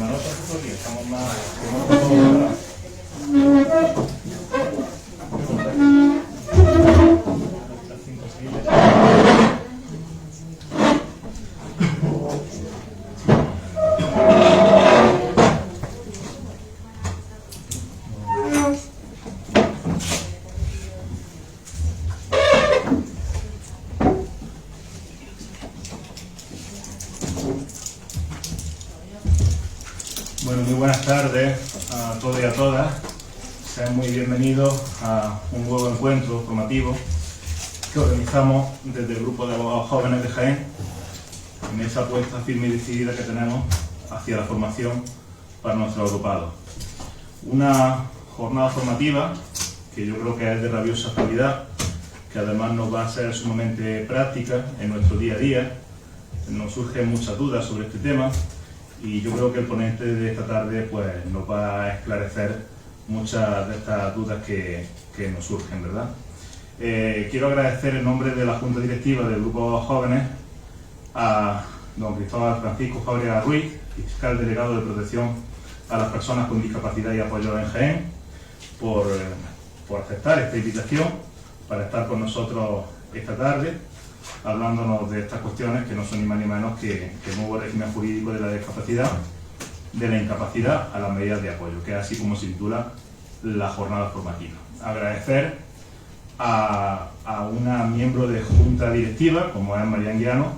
Semana de asesoría, estamos más... Bueno, muy buenas tardes a todos y a todas. Sean muy bienvenidos a un nuevo encuentro formativo que organizamos desde el Grupo de Abogados Jóvenes de Jaén, en esa apuesta firme y decidida que tenemos hacia la formación para nuestros agrupados. Una jornada formativa que yo creo que es de rabiosa actualidad, que además nos va a ser sumamente práctica en nuestro día a día. Nos surgen muchas dudas sobre este tema y yo creo que el ponente de esta tarde pues, nos va a esclarecer muchas de estas dudas que nos surgen, ¿verdad? Quiero agradecer en nombre de la Junta Directiva del Grupo Jóvenes a don Cristóbal Francisco Fábrega Ruiz, fiscal delegado de protección a las personas con discapacidad y apoyo en Jaén, por aceptar esta invitación para estar con nosotros esta tarde, hablándonos de estas cuestiones que no son ni más ni menos que el nuevo régimen jurídico de la discapacidad, de la incapacidad a las medidas de apoyo, que es así como se titula la jornada formativa. Agradecer a una miembro de Junta Directiva, como es María Anguiano,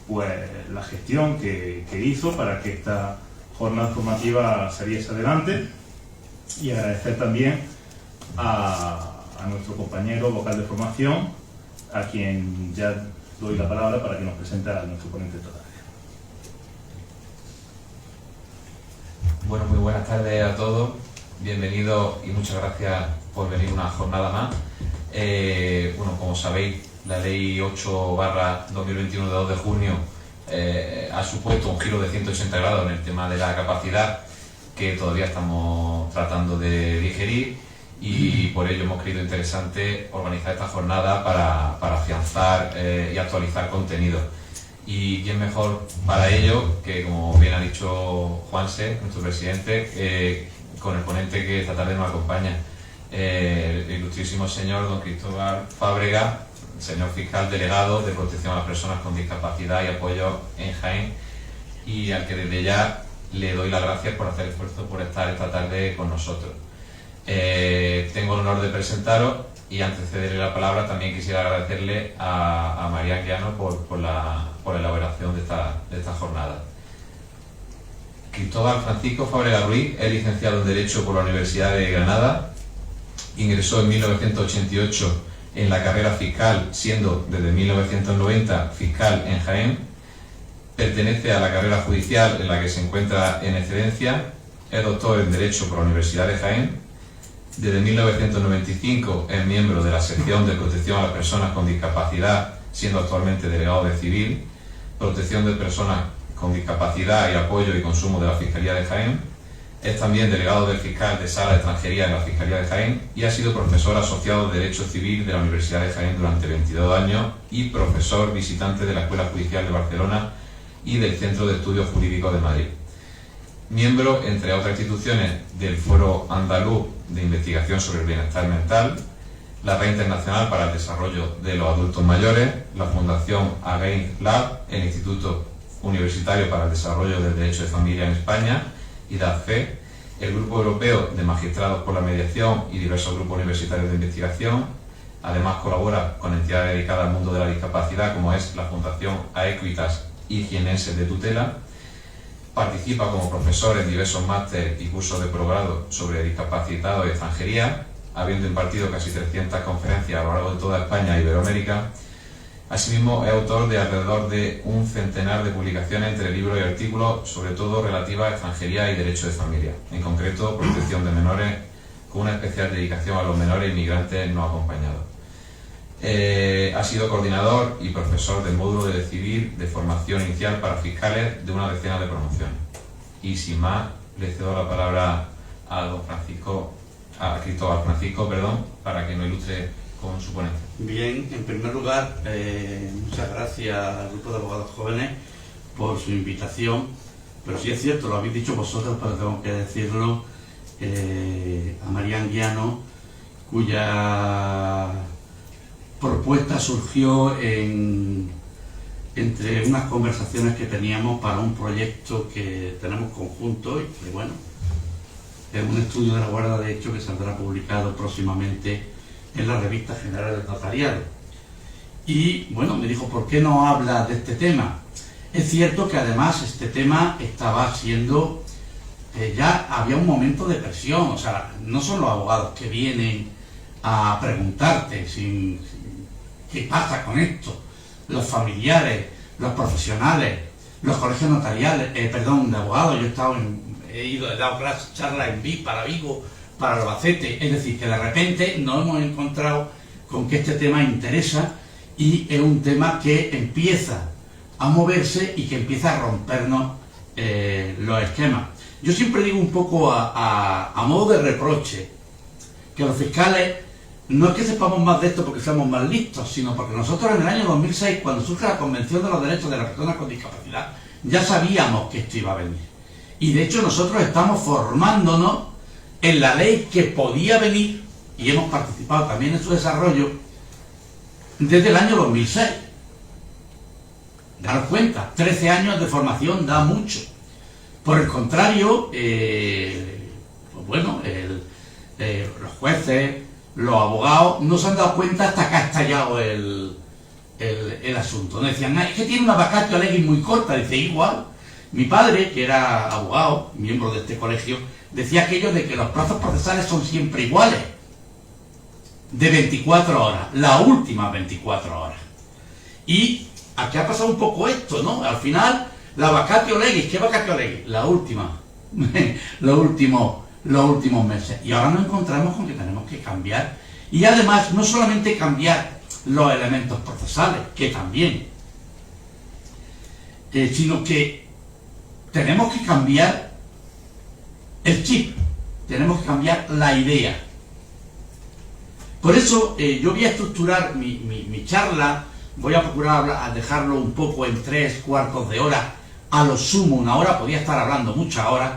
pues la gestión que hizo para que esta jornada formativa saliese adelante, y agradecer también a nuestro compañero vocal de formación, a quien ya doy la palabra para que nos presente a nuestro ponente esta tarde. Bueno, muy buenas tardes a todos, bienvenidos y muchas gracias por venir una jornada más. Bueno, como sabéis, la Ley 8/2021 de 2 de junio ha supuesto un giro de 180 grados en el tema de la capacidad que todavía estamos tratando de digerir, y por ello hemos creído interesante organizar esta jornada para afianzar y actualizar contenido. Y quién mejor para ello que, como bien ha dicho Juanse, nuestro presidente, con el ponente que esta tarde nos acompaña, el ilustrísimo señor don Cristóbal Fábrega, señor fiscal delegado de protección a las personas con discapacidad y apoyo en Jaén, y al que desde ya le doy las gracias por hacer esfuerzo por estar esta tarde con nosotros. Tengo el honor de presentaros, y antes de cederle la palabra también quisiera agradecerle a María Anguiano por la elaboración de esta jornada. Cristóbal Francisco Fábrega Ruiz es licenciado en Derecho por la Universidad de Granada, ingresó en 1988 en la carrera fiscal, siendo desde 1990 fiscal en Jaén, pertenece a la carrera judicial en la que se encuentra en excedencia, es doctor en Derecho por la Universidad de Jaén. Desde 1995 es miembro de la sección de protección a las personas con discapacidad, siendo actualmente delegado de Civil, protección de personas con discapacidad y apoyo y consumo de la Fiscalía de Jaén. Es también delegado del fiscal de Sala de Extranjería en la Fiscalía de Jaén y ha sido profesor asociado de Derecho Civil de la Universidad de Jaén durante 22 años y profesor visitante de la Escuela Judicial de Barcelona y del Centro de Estudios Jurídicos de Madrid. Miembro, entre otras instituciones, del Foro Andaluz de Investigación sobre el Bienestar Mental, la Red Internacional para el Desarrollo de los Adultos Mayores, la Fundación Again Lab, el Instituto Universitario para el Desarrollo del Derecho de Familia en España, IDAFE, el Grupo Europeo de Magistrados por la Mediación y diversos grupos universitarios de investigación. Además colabora con entidades dedicadas al mundo de la discapacidad, como es la Fundación Aequitas y Jienenses de Tutela. Participa como profesor en diversos másteres y cursos de posgrado sobre discapacitados y extranjería, habiendo impartido casi 300 conferencias a lo largo de toda España e Iberoamérica. Asimismo, es autor de alrededor de un centenar de publicaciones entre libros y artículos, sobre todo relativas a extranjería y derecho de familia, en concreto protección de menores, con una especial dedicación a los menores inmigrantes no acompañados. Ha sido coordinador y profesor del módulo de Civil de formación inicial para fiscales de una decena de promociones. Y sin más, le cedo la palabra a Cristóbal Francisco, para que nos ilustre con su ponencia. Bien, en primer lugar, muchas gracias al Grupo de Abogados Jóvenes por su invitación, pero sí es cierto, lo habéis dicho vosotros, pero tengo que decirlo, a María Anguiano, cuya propuesta surgió entre unas conversaciones que teníamos para un proyecto que tenemos conjunto y que, bueno, es un estudio de la Guarda de Hecho que saldrá publicado próximamente en la Revista General del Notariado. Y, bueno, me dijo, ¿por qué no hablas de este tema? Es cierto que además este tema estaba siendo, ya había un momento de presión, o sea, no son los abogados que vienen a preguntarte qué pasa con esto, los familiares, los profesionales, los colegios notariales, de abogados. Yo he dado charlas en Vigo, para Albacete, es decir, que de repente nos hemos encontrado con que este tema interesa y es un tema que empieza a moverse y que empieza a rompernos los esquemas. Yo siempre digo un poco a modo de reproche que los fiscales no es que sepamos más de esto porque seamos más listos, sino porque nosotros en el año 2006, cuando surge la Convención de los Derechos de las Personas con Discapacidad, ya sabíamos que esto iba a venir. Y de hecho nosotros estamos formándonos en la ley que podía venir, y hemos participado también en su desarrollo, desde el año 2006. Daros cuenta, 13 años de formación da mucho. Por el contrario, pues bueno, los jueces, los abogados no se han dado cuenta hasta que ha estallado el asunto. No decían, es que tiene una vacatio legis muy corta. Dice, igual. Mi padre, que era abogado, miembro de este colegio, decía aquello de que los plazos procesales son siempre iguales, de 24 horas, las últimas 24 horas. Y aquí ha pasado un poco esto, ¿no? Al final, la vacatio legis, ¿qué vacatio legis? La última, los últimos meses. Y ahora nos encontramos con que tenemos que cambiar. Y además, no solamente cambiar los elementos procesales, que también, sino que tenemos que cambiar el chip, tenemos que cambiar la idea. Por eso yo voy a estructurar mi charla, voy a procurar a dejarlo un poco en 3/4 de hora, a lo sumo 1 hora, podría estar hablando muchas horas,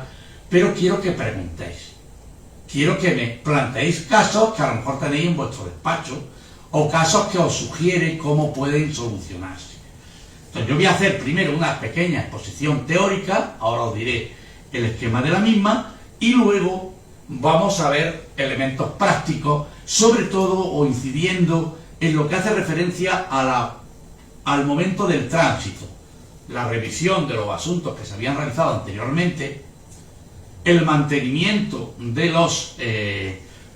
pero quiero que preguntéis, quiero que me planteéis casos que a lo mejor tenéis en vuestro despacho, o casos que os sugiere cómo pueden solucionarse. Entonces yo voy a hacer primero una pequeña exposición teórica, ahora os diré el esquema de la misma, y luego vamos a ver elementos prácticos, sobre todo o incidiendo en lo que hace referencia al momento del tránsito, la revisión de los asuntos que se habían realizado anteriormente, el mantenimiento de los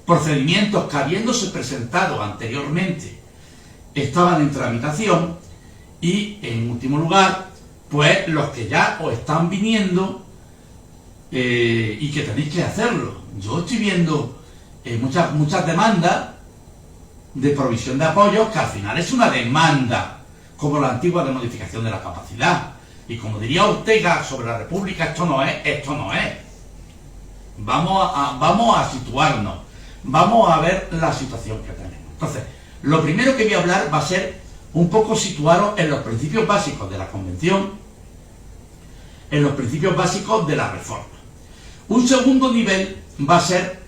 procedimientos que habiéndose presentado anteriormente estaban en tramitación, y en último lugar, pues los que ya os están viniendo y que tenéis que hacerlo. Yo estoy viendo muchas demandas de provisión de apoyos que al final es una demanda, como la antigua de modificación de la capacidad. Y como diría Ortega sobre la República, esto no es. Vamos a situarnos, vamos a ver la situación que tenemos. Entonces, lo primero que voy a hablar va a ser un poco situaros en los principios básicos de la Convención, en los principios básicos de la reforma. Un segundo nivel va a ser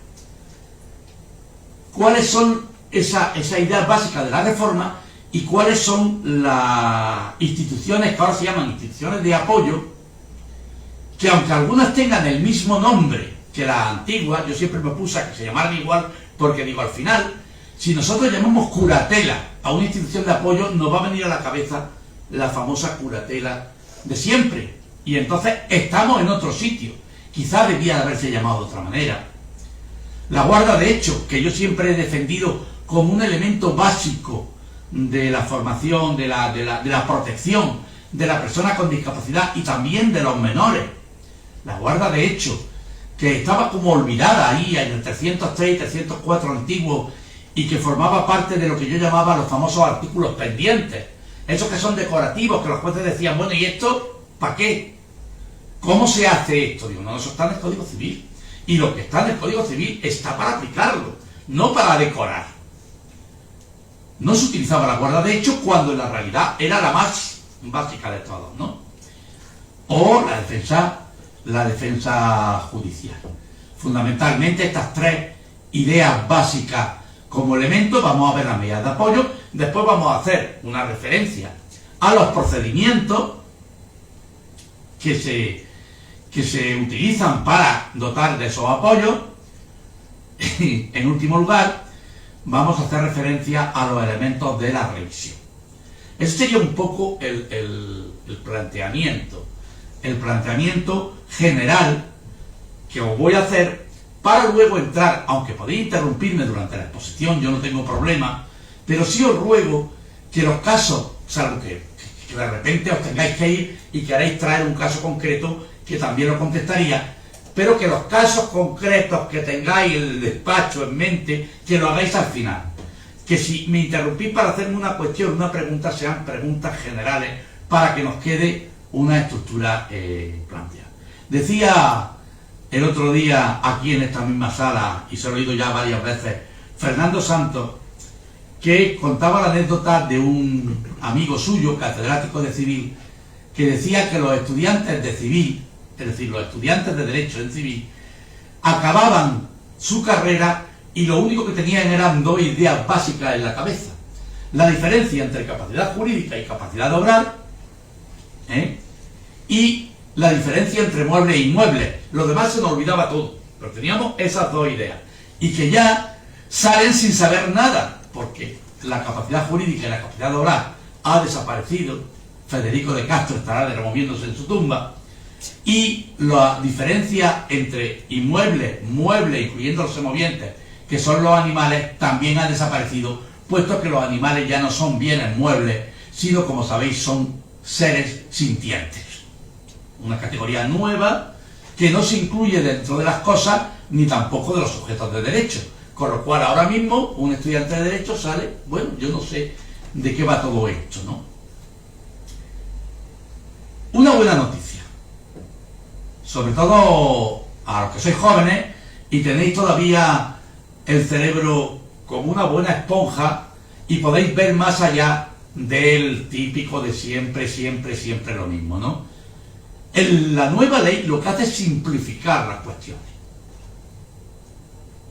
cuáles son esas ideas básicas de la reforma y cuáles son las instituciones que ahora se llaman instituciones de apoyo, que aunque algunas tengan el mismo nombre que las antiguas, yo siempre me puse a que se llamaran igual, porque digo, al final, si nosotros llamamos curatela a una institución de apoyo, nos va a venir a la cabeza la famosa curatela de siempre. Y entonces estamos en otro sitio. Quizá debía de haberse llamado de otra manera. La guarda de hecho, que yo siempre he defendido como un elemento básico de la formación, de la protección de la persona con discapacidad y también de los menores. La guarda de hecho, que estaba como olvidada ahí en el 303 y 304 antiguo, y que formaba parte de lo que yo llamaba los famosos artículos pendientes, esos que son decorativos, que los jueces decían, bueno, ¿y esto para qué? ¿Cómo se hace esto? Digo, no, eso está en el Código Civil, y lo que está en el Código Civil está para aplicarlo, no para decorar. No se utilizaba la guarda de hecho cuando en la realidad era la más básica de todos, ¿no? O la defensa la defensa judicial. Fundamentalmente estas tres ideas básicas como elemento. Vamos a ver las medidas de apoyo, después vamos a hacer una referencia a los procedimientos que se utilizan para dotar de esos apoyos. En último lugar, vamos a hacer referencia a los elementos de la revisión. Ese sería un poco el planteamiento general que os voy a hacer, para luego entrar, aunque podéis interrumpirme durante la exposición, yo no tengo problema, pero sí os ruego que los casos, salvo que de repente os tengáis que ir y queráis traer un caso concreto, que también lo contestaría, pero que los casos concretos que tengáis el despacho en mente, que lo hagáis al final. Que si me interrumpís para hacerme una cuestión, una pregunta, sean preguntas generales, para que nos quede una estructura planteada. Decía el otro día aquí en esta misma sala, y se lo he oído ya varias veces, Fernando Santos, que contaba la anécdota de un amigo suyo, catedrático de civil, que decía que los estudiantes de civil, es decir, los estudiantes de derecho en civil, acababan su carrera y lo único que tenían eran dos ideas básicas en la cabeza: la diferencia entre capacidad jurídica y capacidad de obrar, y la diferencia entre muebles e inmuebles. Lo demás se nos olvidaba todo, pero teníamos esas dos ideas, y que ya salen sin saber nada, porque la capacidad jurídica y la capacidad de obrar ha desaparecido. Federico de Castro estará removiéndose en su tumba, y la diferencia entre inmuebles, muebles, incluyendo los semovientes, que son los animales, también ha desaparecido, puesto que los animales ya no son bienes muebles, sino, como sabéis, son seres sintientes. Una categoría nueva que no se incluye dentro de las cosas, ni tampoco de los sujetos de derecho. Con lo cual, ahora mismo, un estudiante de derecho sale, bueno, yo no sé de qué va todo esto, ¿no? Una buena noticia, sobre todo a los que sois jóvenes y tenéis todavía el cerebro como una buena esponja y podéis ver más allá del típico de siempre, siempre, siempre lo mismo, ¿no? La nueva ley lo que hace es simplificar las cuestiones.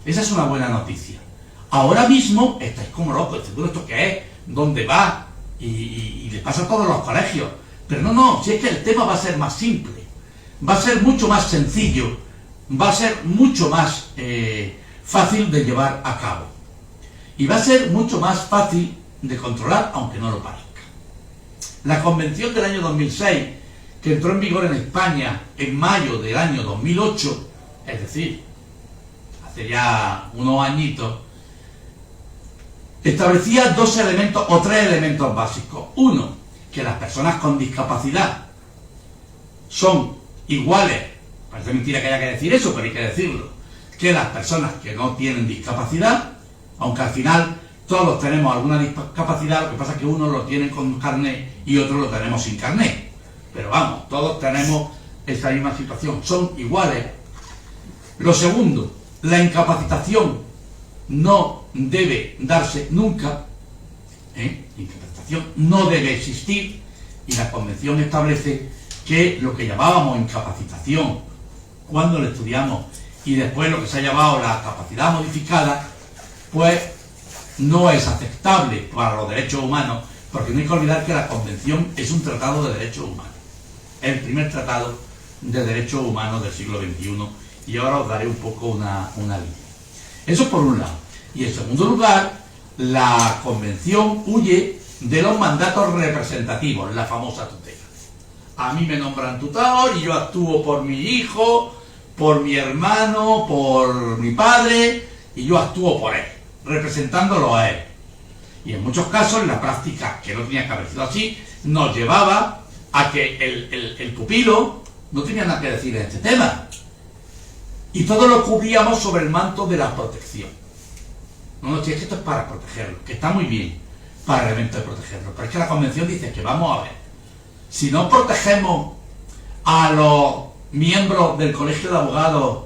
Esa es una buena noticia. Ahora mismo estáis como locos, ¿seguro esto qué es? ¿Dónde va? Y le pasa a todos los colegios. Pero no, si es que el tema va a ser más simple, va a ser mucho más sencillo, va a ser mucho más fácil de llevar a cabo. Y va a ser mucho más fácil de controlar, aunque no lo parezca. La Convención del año 2006, que entró en vigor en España en mayo del año 2008, es decir, hace ya unos añitos, establecía dos elementos o tres elementos básicos. Uno, que las personas con discapacidad son iguales, parece mentira que haya que decir eso, pero hay que decirlo, que las personas que no tienen discapacidad, aunque al final todos tenemos alguna discapacidad, lo que pasa es que unos lo tienen con carné y otros lo tenemos sin carné. Pero vamos, todos tenemos esta misma situación, son iguales. Lo segundo, la incapacitación no debe darse nunca, la incapacitación no debe existir, y la Convención establece que lo que llamábamos incapacitación cuando lo estudiamos y después lo que se ha llamado la capacidad modificada, pues no es aceptable para los derechos humanos, porque no hay que olvidar que la Convención es un tratado de derechos humanos, el primer tratado de derechos humanos del siglo XXI, y ahora os daré un poco una línea. Eso por un lado. Y en segundo lugar, la Convención huye de los mandatos representativos, la famosa tutela. A mí me nombran tutor y yo actúo por mi hijo, por mi hermano, por mi padre, y yo actúo por él, representándolo a él. Y en muchos casos, la práctica, que no tenía que haber sido así, nos llevaba a que el pupilo no tenía nada que decir en este tema. Y todo lo cubríamos sobre el manto de la protección. No, si es que esto es para protegerlo, que está muy bien para el elemento de protegerlo, pero es que la Convención dice que vamos a ver, si no protegemos a los miembros del Colegio de Abogados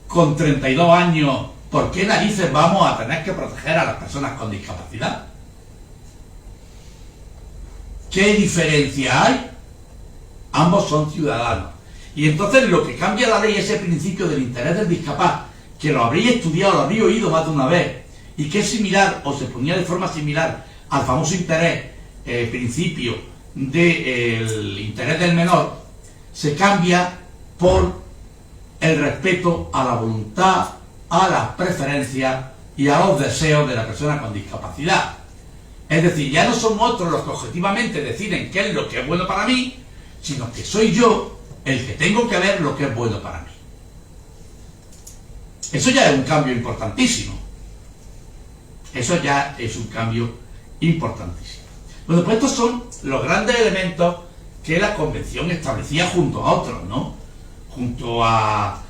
con 32 años, ¿por qué narices vamos a tener que proteger a las personas con discapacidad? ¿Qué diferencia hay? Ambos son ciudadanos. Y entonces lo que cambia la ley es el principio del interés del discapaz, que lo habréis estudiado, lo habréis oído más de una vez, y que es similar, o se ponía de forma similar, al famoso interés, principio del interés del menor, se cambia por el respeto a la voluntad, a las preferencias y a los deseos de la persona con discapacidad. Es decir, ya no somos otros los que objetivamente deciden qué es lo que es bueno para mí, sino que soy yo el que tengo que ver lo que es bueno para mí. Eso ya es un cambio importantísimo. Eso ya es un cambio importantísimo. Bueno, pues estos son los grandes elementos que la Convención establecía junto a otros, ¿no? Junto a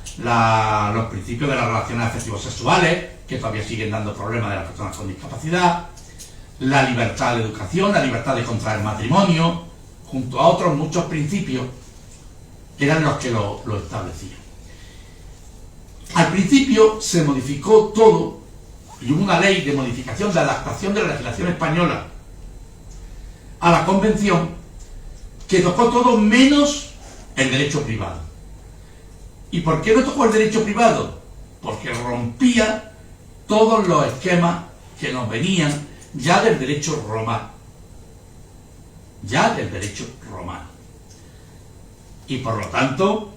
los principios de las relaciones afectivos sexuales, que todavía siguen dando problemas de las personas con discapacidad, la libertad de educación, la libertad de contraer matrimonio, junto a otros muchos principios, eran los que lo establecían. Al principio se modificó todo y hubo una ley de modificación, de adaptación de la legislación española a la Convención, que tocó todo menos el derecho privado. ¿Y por qué no tocó el derecho privado? Porque rompía todos los esquemas que nos venían ya del derecho romano. Ya del derecho romano. Y por lo tanto,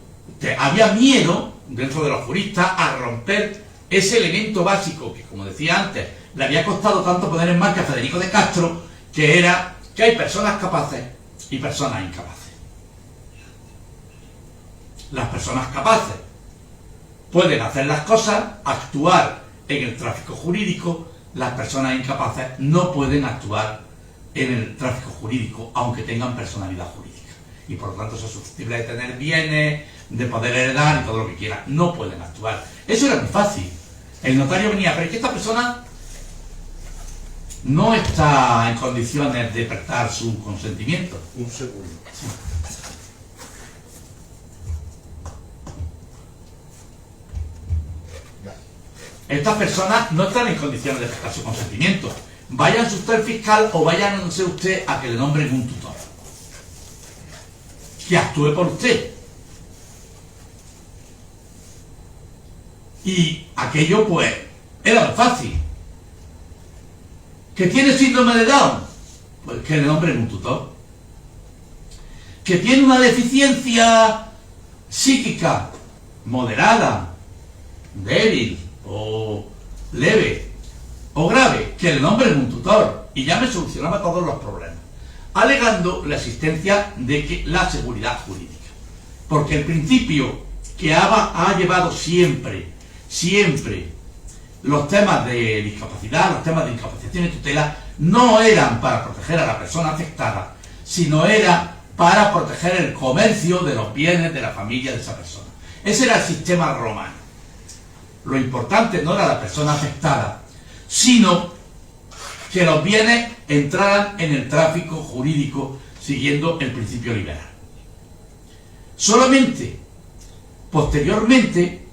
había miedo dentro de los juristas a romper ese elemento básico que, como decía antes, le había costado tanto poner en marcha a Federico de Castro, que era que hay personas capaces y personas incapaces. Las personas capaces pueden hacer las cosas, actuar en el tráfico jurídico. Las personas incapaces no pueden actuar en el tráfico jurídico, aunque tengan personalidad jurídica. Y por lo tanto son susceptibles de tener bienes, de poder heredar y todo lo que quieran. No pueden actuar. Eso era muy fácil. El notario venía, pero es que esta persona no está en condiciones de prestar su consentimiento. Un segundo. Sí. Estas personas no están en condiciones de prestar su consentimiento. Váyanse usted al fiscal o váyanse usted a que le nombren un tutor que actúe por usted. Y aquello, pues, era muy fácil. ¿Que tiene síndrome de Down? Pues que le nombren un tutor. ¿Que tiene una deficiencia psíquica moderada, débil o leve o grave? Que le nombren un tutor. Y ya me solucionaba todos los problemas, alegando la existencia de la seguridad jurídica. Porque el principio que ha llevado siempre los temas de discapacidad, los temas de incapacitación y tutela, no eran para proteger a la persona afectada, sino era para proteger el comercio de los bienes de la familia de esa persona. Ese era el sistema romano. Lo importante no era la persona afectada, sino que los bienes entraran en el tráfico jurídico siguiendo el principio liberal. Solamente posteriormente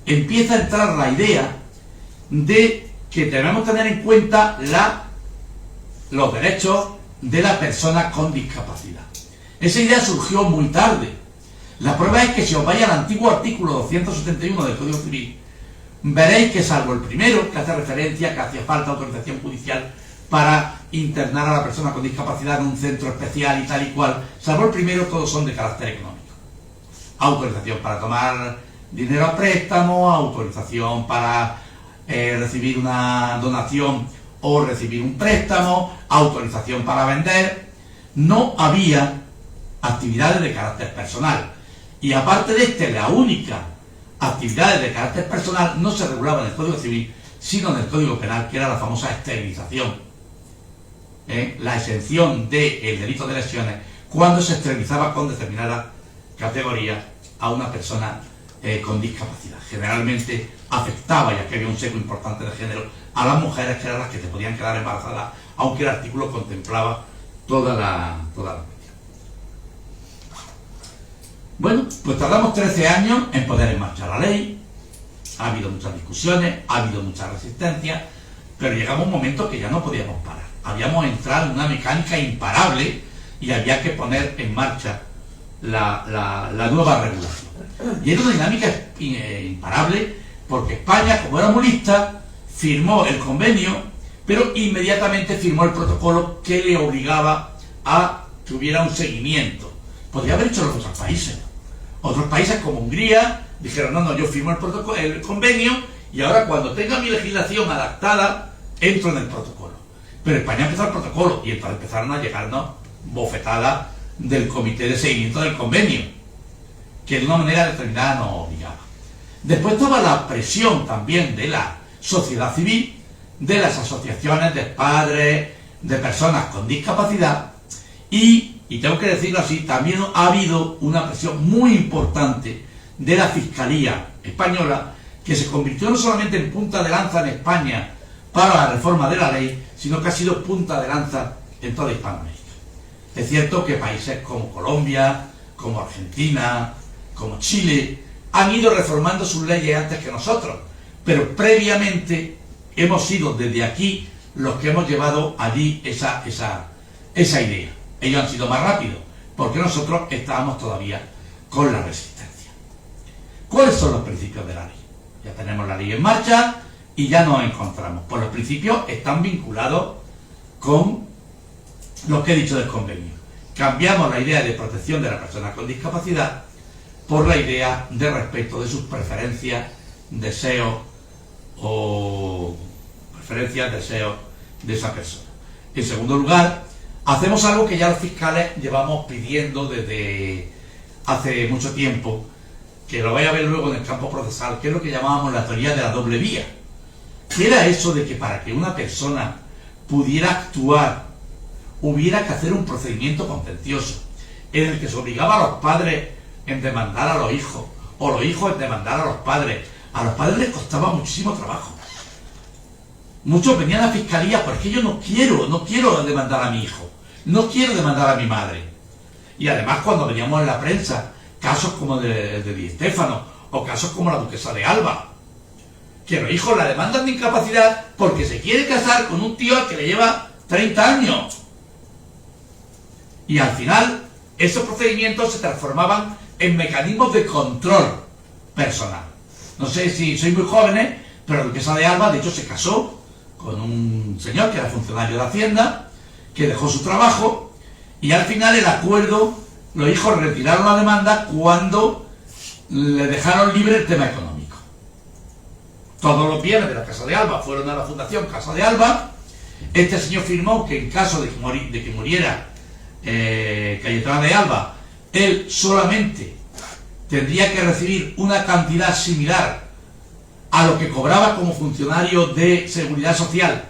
empieza a entrar la idea de que debemos tener en cuenta los derechos de la persona con discapacidad. Esa idea surgió muy tarde. La prueba es que si os vais al antiguo artículo 271 del Código Civil, veréis que salvo el primero, que hace referencia que hacía falta autorización judicial para internar a la persona con discapacidad en un centro especial y tal y cual, salvo el primero, todos son de carácter económico. Autorización para tomar dinero a préstamo, autorización para recibir una donación o recibir un préstamo, autorización para vender. No había actividades de carácter personal. Y aparte de la única actividades de carácter personal no se regulaba en el Código Civil, sino en el Código Penal, que era la famosa esterilización. La exención del delito de lesiones cuando se esterilizaba con determinada categoría a una persona con discapacidad. Generalmente afectaba, ya que había un sesgo importante de género, a las mujeres, que eran las que se podían quedar embarazadas, aunque el artículo contemplaba toda la cuestión. Bueno, pues tardamos 13 años en poner en marcha la ley. Ha habido muchas discusiones, ha habido mucha resistencia, pero llegamos a un momento que ya no podíamos parar. Habíamos entrado en una mecánica imparable y había que poner en marcha la nueva regulación. Y era una dinámica imparable, porque España, como era muy lista, firmó el convenio, pero inmediatamente firmó el protocolo que le obligaba a que hubiera un seguimiento. Podría haber hecho los otros países. Otros países como Hungría dijeron, no, yo firmo el convenio y ahora cuando tenga mi legislación adaptada, entro en el protocolo. Pero España empezó el protocolo y entonces empezaron a llegarnos bofetadas del comité de seguimiento del convenio, que de una manera determinada nos obligaba. Después estaba la presión también de la sociedad civil, de las asociaciones de padres, de personas con discapacidad, y tengo que decirlo así, también ha habido una presión muy importante de la Fiscalía Española, que se convirtió no solamente en punta de lanza en España para la reforma de la ley, sino que ha sido punta de lanza en toda Hispanoamérica. Es cierto que países como Colombia, como Argentina, como Chile, han ido reformando sus leyes antes que nosotros, pero previamente hemos sido desde aquí los que hemos llevado allí esa idea. Ellos han sido más rápidos, porque nosotros estábamos todavía con la resistencia. ¿Cuáles son los principios de la ley? Ya tenemos la ley en marcha y ya nos encontramos. Pues los principios están vinculados con lo que he dicho del convenio. Cambiamos la idea de protección de la persona con discapacidad por la idea de respeto de sus preferencias, deseos o deseos de esa persona. En segundo lugar, hacemos algo que ya los fiscales llevamos pidiendo desde hace mucho tiempo, que lo vais a ver luego en el campo procesal, que es lo que llamábamos la teoría de la doble vía. Que era eso de que para que una persona pudiera actuar, hubiera que hacer un procedimiento contencioso, en el que se obligaba a los padres en demandar a los hijos, o los hijos en demandar a los padres. A los padres les costaba muchísimo trabajo. Muchos venían a la fiscalía porque yo no quiero demandar a mi hijo, no quiero demandar a mi madre. Y además cuando veníamos en la prensa casos como de Di Stéfano o casos como la duquesa de Alba, que los hijos la demandan de incapacidad porque se quiere casar con un tío al que le lleva 30 años. Y al final esos procedimientos se transformaban en mecanismos de control personal. No sé si sois muy jóvenes, pero la duquesa de Alba de hecho se casó con un señor que era funcionario de Hacienda, que dejó su trabajo, y al final el acuerdo, los hijos retiraron la demanda cuando le dejaron libre el tema económico. Todos los bienes de la Casa de Alba fueron a la Fundación Casa de Alba. Este señor firmó que en caso de que muriera Cayetana de Alba, él solamente tendría que recibir una cantidad similar a lo que cobraba como funcionario de seguridad social,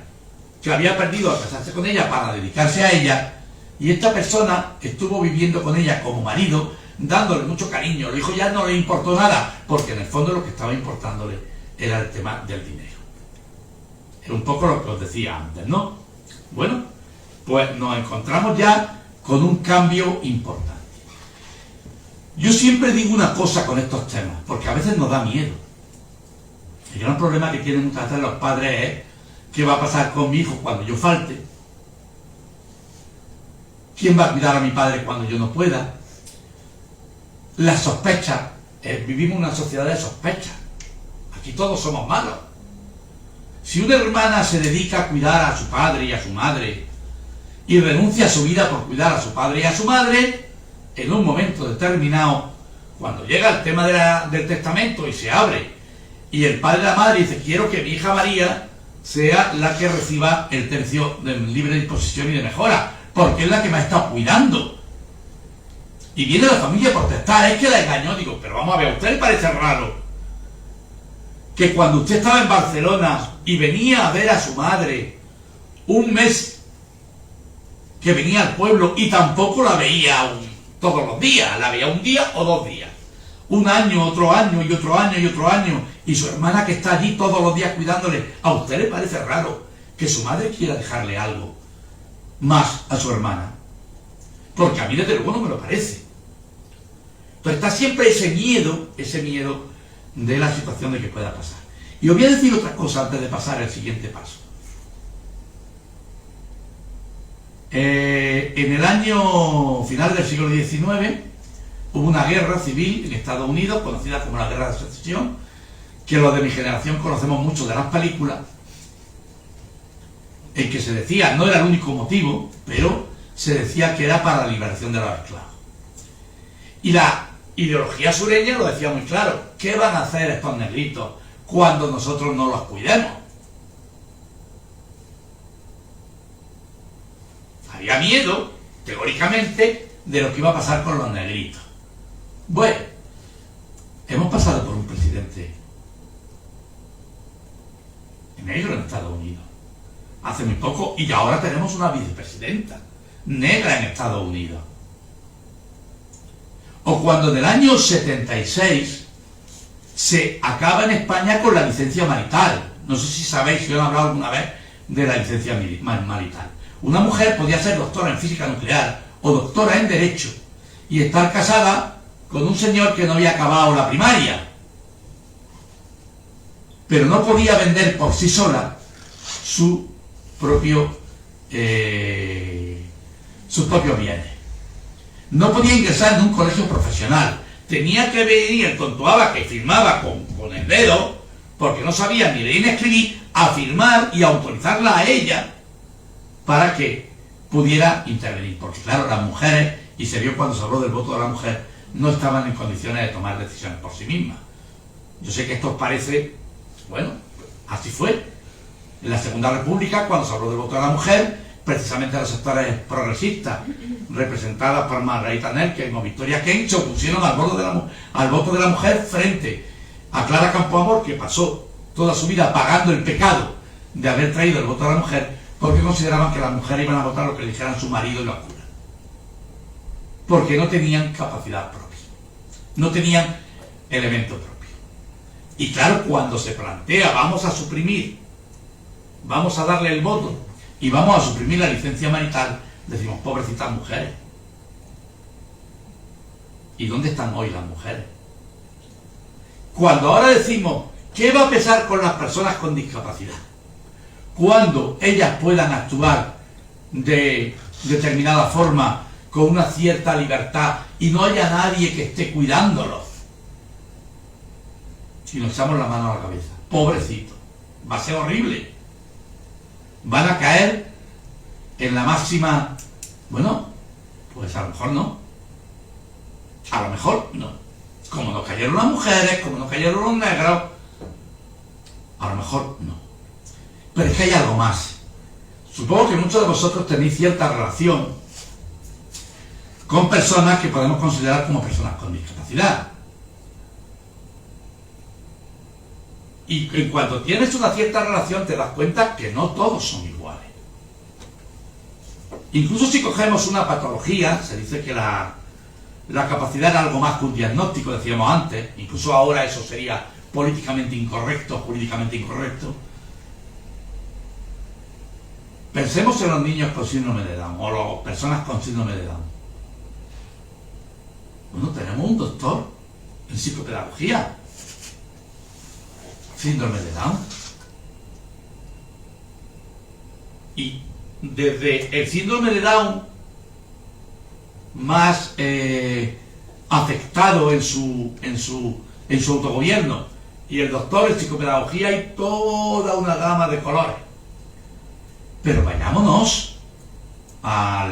que había perdido al casarse con ella para dedicarse a ella, y esta persona estuvo viviendo con ella como marido, dándole mucho cariño. Los hijos ya no le importó nada, porque en el fondo lo que estaba importándole era el tema del dinero. Es un poco lo que os decía antes, ¿no? Bueno, pues nos encontramos ya con un cambio importante. Yo siempre digo una cosa con estos temas, porque a veces nos da miedo. El gran problema que tienen muchas veces los padres es ¿qué va a pasar con mi hijo cuando yo falte? ¿Quién va a cuidar a mi padre cuando yo no pueda? Las sospechas. Vivimos en una sociedad de sospechas. Aquí todos somos malos. Si una hermana se dedica a cuidar a su padre y a su madre y renuncia a su vida por cuidar a su padre y a su madre, en un momento determinado, cuando llega el tema del testamento y se abre, y el padre y la madre dice, quiero que mi hija María sea la que reciba el tercio de libre disposición y de mejora, porque es la que me ha estado cuidando. Y viene la familia a protestar, es que la engañó. Digo, pero vamos a ver, ¿a usted le parece raro que cuando usted estaba en Barcelona y venía a ver a su madre un mes, que venía al pueblo y tampoco la veía todos los días, la veía un día o 2 días, un año, otro año y otro año y otro año, y su hermana que está allí todos los días cuidándole, ¿a usted le parece raro que su madre quiera dejarle algo más a su hermana? Porque a mí desde luego no me lo parece. Pero está siempre ese miedo de la situación de que pueda pasar. Y os voy a decir otra cosa antes de pasar al siguiente paso. En el año final del siglo XIX hubo una guerra civil en Estados Unidos, conocida como la Guerra de Secesión, que los de mi generación conocemos mucho de las películas, en que se decía, no era el único motivo, pero se decía que era para la liberación de los esclavos. Y la ideología sureña lo decía muy claro: ¿qué van a hacer estos negritos cuando nosotros no los cuidemos? Había miedo, teóricamente, de lo que iba a pasar con los negritos. Bueno, hemos pasado por un presidente negro en Estados Unidos hace muy poco, y ahora tenemos una vicepresidenta negra en Estados Unidos. O cuando en el año 76 se acaba en España con la licencia marital. No sé si sabéis, yo he hablado alguna vez de la licencia marital. Una mujer podía ser doctora en física nuclear o doctora en derecho y estar casada con un señor que no había acabado la primaria, pero no podía vender por sí sola sus propios bienes. No podía ingresar en un colegio profesional. Tenía que venir el tontoaba que firmaba con el dedo, porque no sabía ni leer ni escribir, a firmar y autorizarla a ella para que pudiera intervenir. Porque claro, las mujeres, y se vio cuando se habló del voto de la mujer, no estaban en condiciones de tomar decisiones por sí mismas. Yo sé que esto os parece, bueno, así fue. En la Segunda República, cuando se habló del voto de la mujer, precisamente los sectores progresistas, representadas por Margarita Nerken o Victoria Kent, se opusieron al voto de la mujer frente a Clara Campoamor, que pasó toda su vida pagando el pecado de haber traído el voto de la mujer, porque consideraban que las mujeres iban a votar lo que dijeran su marido y los curas. Porque no tenían capacidad propia, no tenían elemento propio. Y claro, cuando se plantea, vamos a suprimir, vamos a darle el voto y vamos a suprimir la licencia marital, decimos, pobrecitas mujeres. ¿Y dónde están hoy las mujeres? Cuando ahora decimos, ¿qué va a pasar con las personas con discapacidad? Cuando ellas puedan actuar de determinada forma, con una cierta libertad, y no haya nadie que esté cuidándolos. Si nos echamos la mano a la cabeza, pobrecito, va a ser horrible. Van a caer en la máxima, bueno, pues a lo mejor no. A lo mejor no. Como no cayeron las mujeres, como no cayeron los negros, a lo mejor no. Pero es que hay algo más. Supongo que muchos de vosotros tenéis cierta relación con personas que podemos considerar como personas con discapacidad. Y en cuanto tienes una cierta relación te das cuenta que no todos son iguales. Incluso si cogemos una patología, se dice que la capacidad era algo más que un diagnóstico, decíamos antes, incluso ahora eso sería políticamente incorrecto, jurídicamente incorrecto. Pensemos en los niños con síndrome de Down, o las personas con síndrome de Down. Bueno, tenemos un doctor en psicopedagogía. Síndrome de Down. Y desde el síndrome de Down más afectado en su autogobierno, y el doctor en psicopedagogía, hay toda una gama de colores. Pero vayámonos a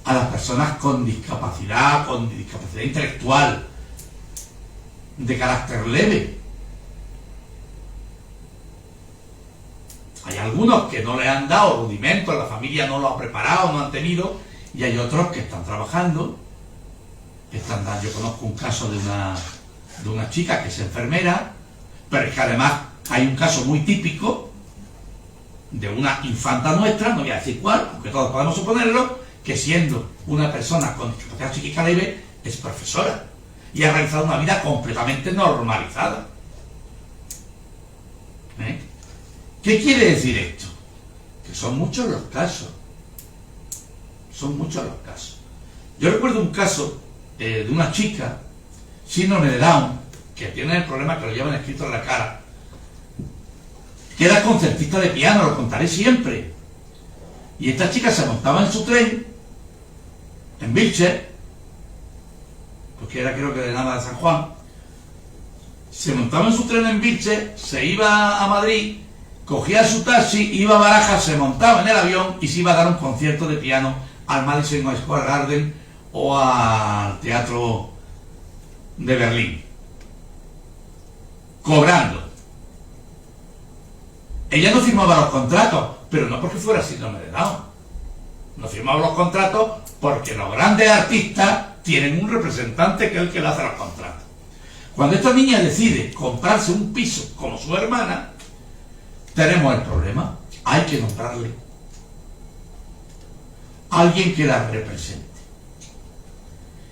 las personas con discapacidad intelectual de carácter leve. Hay algunos que no le han dado rudimentos, la familia no lo ha preparado, no han tenido, y hay otros que están trabajando, yo conozco un caso de una chica que es enfermera, pero es que además hay un caso muy típico de una infanta nuestra, no voy a decir cuál, aunque todos podemos suponerlo, que siendo una persona con discapacidad psíquica leve, es profesora y ha realizado una vida completamente normalizada. ¿Qué quiere decir esto? Que son muchos los casos. Son muchos los casos. Yo recuerdo un caso de una chica, síndrome de Down, que tiene el problema que lo llevan escrito en la cara, que era concertista de piano, lo contaré siempre. Y esta chica se montaba en su tren, en Vilches, porque era creo que de Nava de San Juan, se montaba en su tren en Vilche, se iba a Madrid, cogía su taxi, iba a Barajas, se montaba en el avión y se iba a dar un concierto de piano al Madison Square Garden o al Teatro de Berlín, cobrando. Ella no firmaba los contratos, pero no porque fuera síndrome de Down. No firmaba los contratos porque los grandes artistas tienen un representante que es el que le hace los contratos. Cuando esta niña decide comprarse un piso como su hermana, tenemos el problema. Hay que nombrarle a alguien que la represente.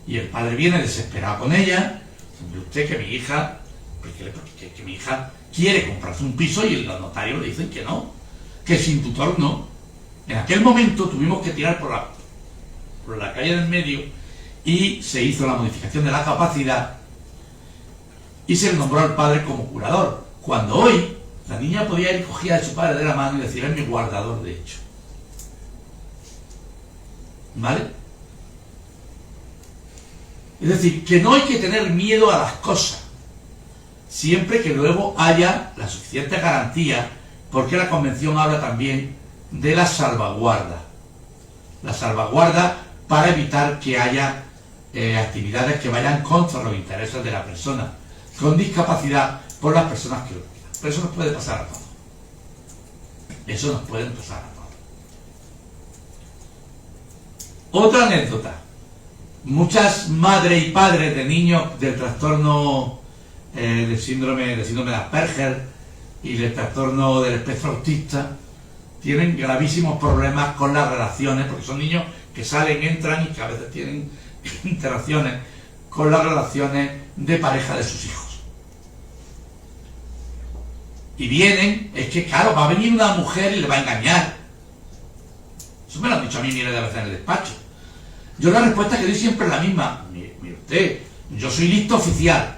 Y el padre viene desesperado con ella. Dice usted que mi hija, que mi hija quiere comprarse un piso y los notarios le dicen que no, que sin tutor no. En aquel momento tuvimos que tirar por la calle del medio y se hizo la modificación de la capacidad y se le nombró al padre como curador, cuando hoy la niña podía ir cogida de su padre de la mano y decir: es mi guardador de hecho. ¿Vale? Es decir, que no hay que tener miedo a las cosas, siempre que luego haya la suficiente garantía, porque la Convención habla también de la salvaguarda. La salvaguarda para evitar que haya actividades que vayan contra los intereses de la persona con discapacidad por las personas que lo pidan. Pero eso nos puede pasar a todos. Eso nos puede pasar a todos. Otra anécdota. Muchas madres y padres de niños del trastorno del síndrome de Asperger y del trastorno del espectro autista tienen gravísimos problemas con las relaciones, porque son niños que salen, entran y que a veces tienen interacciones con las relaciones de pareja de sus hijos. Y vienen, es que claro, va a venir una mujer y le va a engañar. Eso me lo han dicho a mí miles de veces en el despacho. Yo la respuesta que doy siempre es la misma. Mire usted, yo soy listo oficial.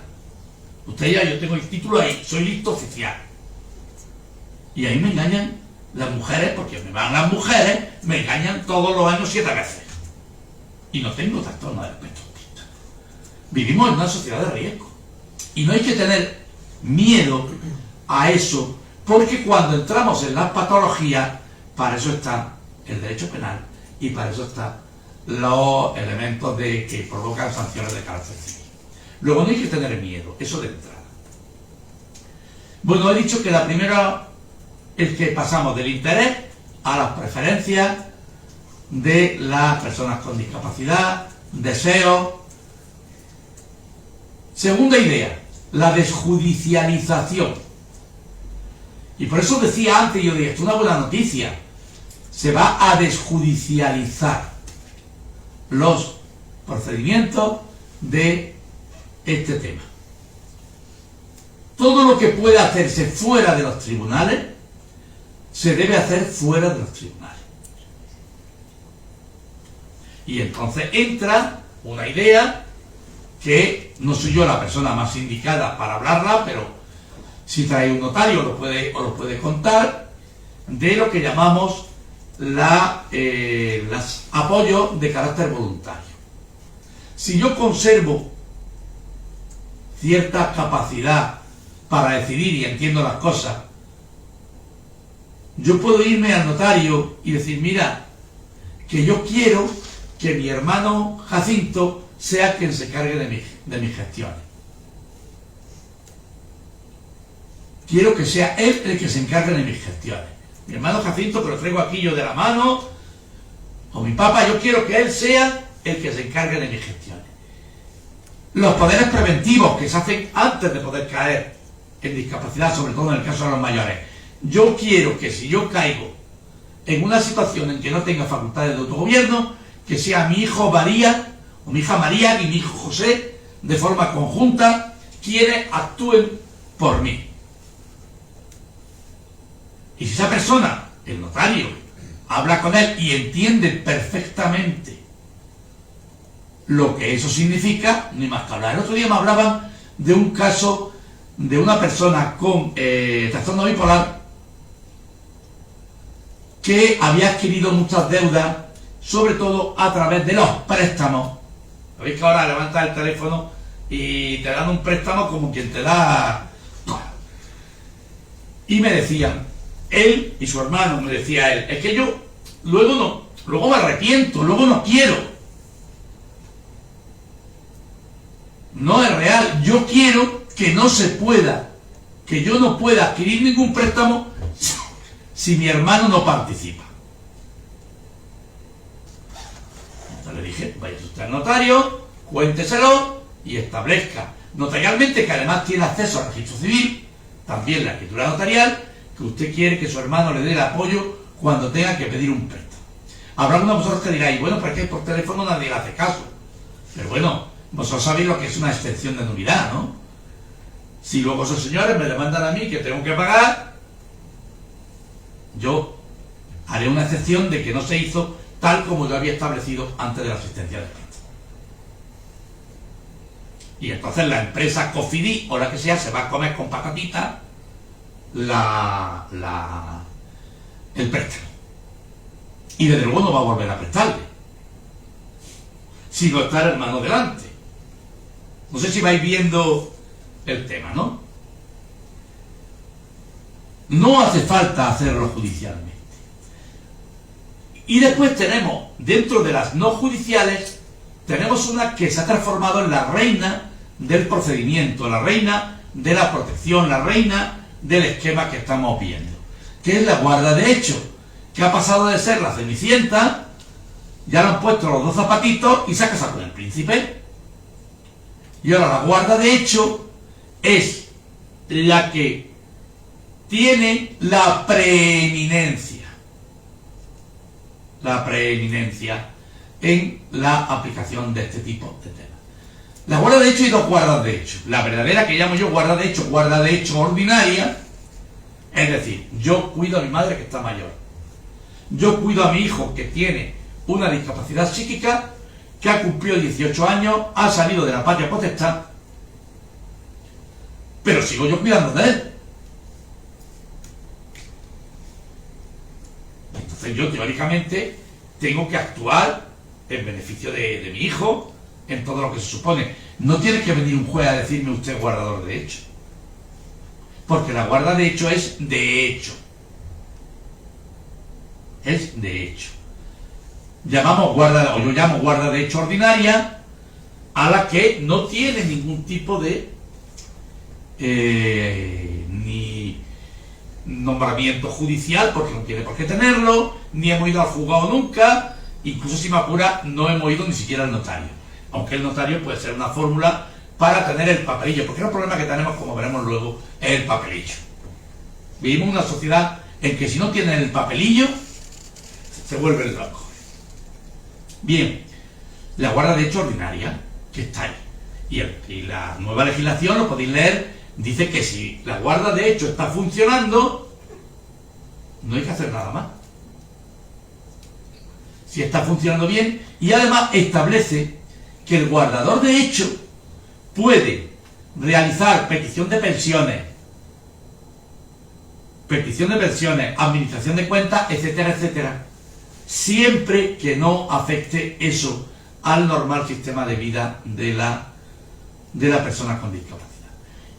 Usted ya, yo tengo el título ahí, soy listo oficial. Y ahí me engañan las mujeres, porque me van las mujeres, me engañan todos los años 7 veces. Y no tengo trastorno del espectro autista. Vivimos en una sociedad de riesgo. Y no hay que tener miedo a eso, porque cuando entramos en las patologías, para eso está el derecho penal y para eso están los elementos que provocan sanciones de carácter civil. Luego no hay que tener miedo, eso de entrada. Bueno, he dicho que la primera es que pasamos del interés a las preferencias de las personas con discapacidad, deseos. Segunda idea, la desjudicialización. Y por eso decía antes, yo dije, esto es una buena noticia, se va a desjudicializar los procedimientos de este tema. Todo lo que pueda hacerse fuera de los tribunales, se debe hacer fuera de los tribunales. Y entonces entra una idea que no soy yo la persona más indicada para hablarla, pero si trae un notario os lo puede contar, de lo que llamamos los apoyos de carácter voluntario. Si yo conservo cierta capacidad para decidir y entiendo las cosas, yo puedo irme al notario y decir: mira, que yo quiero que mi hermano Jacinto sea quien se cargue de mis gestiones. Quiero que sea él el que se encargue de mis gestiones. Mi hermano Jacinto, que lo traigo aquí yo de la mano, o mi papá, yo quiero que él sea el que se encargue de mis gestiones. Los poderes preventivos que se hacen antes de poder caer en discapacidad, sobre todo en el caso de los mayores. Yo quiero que si yo caigo en una situación en que no tenga facultades de autogobierno, que sea mi hijo María, o mi hija María y mi hijo José, de forma conjunta, quienes actúen por mí. Y si esa persona, el notario, habla con él y entiende perfectamente lo que eso significa, ni más que hablar. El otro día me hablaban de un caso de una persona con trastorno bipolar que había adquirido muchas deudas, sobre todo a través de los préstamos Sabéis que ahora levantas el teléfono y te dan un préstamo como quien te da... Y me decían, él y su hermano, me decía él, es que yo luego me arrepiento, luego no quiero. No es real, yo quiero que no se pueda, que yo no pueda adquirir ningún préstamo si mi hermano no participa. Entonces le dije, vaya usted al notario, cuénteselo y establezca notarialmente, que además tiene acceso al registro civil, también la escritura notarial, que usted quiere que su hermano le dé el apoyo cuando tenga que pedir un préstamo. Habrá algunos de vosotros que diráis, bueno, pero es que por teléfono nadie le hace caso. Pero bueno, vosotros sabéis lo que es una excepción de nulidad, ¿no? Si luego esos señores me demandan a mí que tengo que pagar, yo haré una excepción de que no se hizo tal como yo había establecido antes de la asistencia del préstamo. Y entonces la empresa Cofidis o la que sea se va a comer con patatita el préstamo. Y desde luego no va a volver a prestarle, si no está el hermano delante. No sé si vais viendo el tema, ¿no? No hace falta hacerlo judicialmente. Y después tenemos, dentro de las no judiciales, tenemos una que se ha transformado en la reina del procedimiento, la reina de la protección, la reina del esquema que estamos viendo, que es la guarda de hecho, que ha pasado de ser la Cenicienta, ya le han puesto los dos zapatitos y se ha casado con el príncipe. Y ahora la guarda de hecho es la que tiene la preeminencia en la aplicación de este tipo de temas. La guarda de hecho y dos guardas de hecho. La verdadera, que llamo yo guarda de hecho ordinaria, es decir, yo cuido a mi madre que está mayor, yo cuido a mi hijo que tiene una discapacidad psíquica, que ha cumplido 18 años, ha salido de la patria potestad, pero sigo yo cuidando de él. Entonces yo teóricamente tengo que actuar en beneficio de mi hijo en todo lo que se supone. No tiene que venir un juez a decirme usted es guardador de hecho, porque la guarda de hecho es de hecho. Es de hecho. Yo llamo guarda de hecho ordinaria a la que no tiene ningún tipo de ni nombramiento judicial, porque no tiene por qué tenerlo, ni hemos ido al juzgado nunca, incluso si me apura no hemos ido ni siquiera al notario, aunque el notario puede ser una fórmula para tener el papelillo, porque el problema que tenemos, como veremos luego, es el papelillo. Vivimos en una sociedad en que si no tienen el papelillo se vuelven locos. Bien, la guarda de hecho ordinaria, que está ahí, y la nueva legislación, lo podéis leer, dice que si la guarda de hecho está funcionando, no hay que hacer nada más. Si está funcionando bien, y además establece que el guardador de hecho puede realizar petición de pensiones, administración de cuentas, etcétera, etcétera, siempre que no afecte eso al normal sistema de vida de la persona con discapacidad.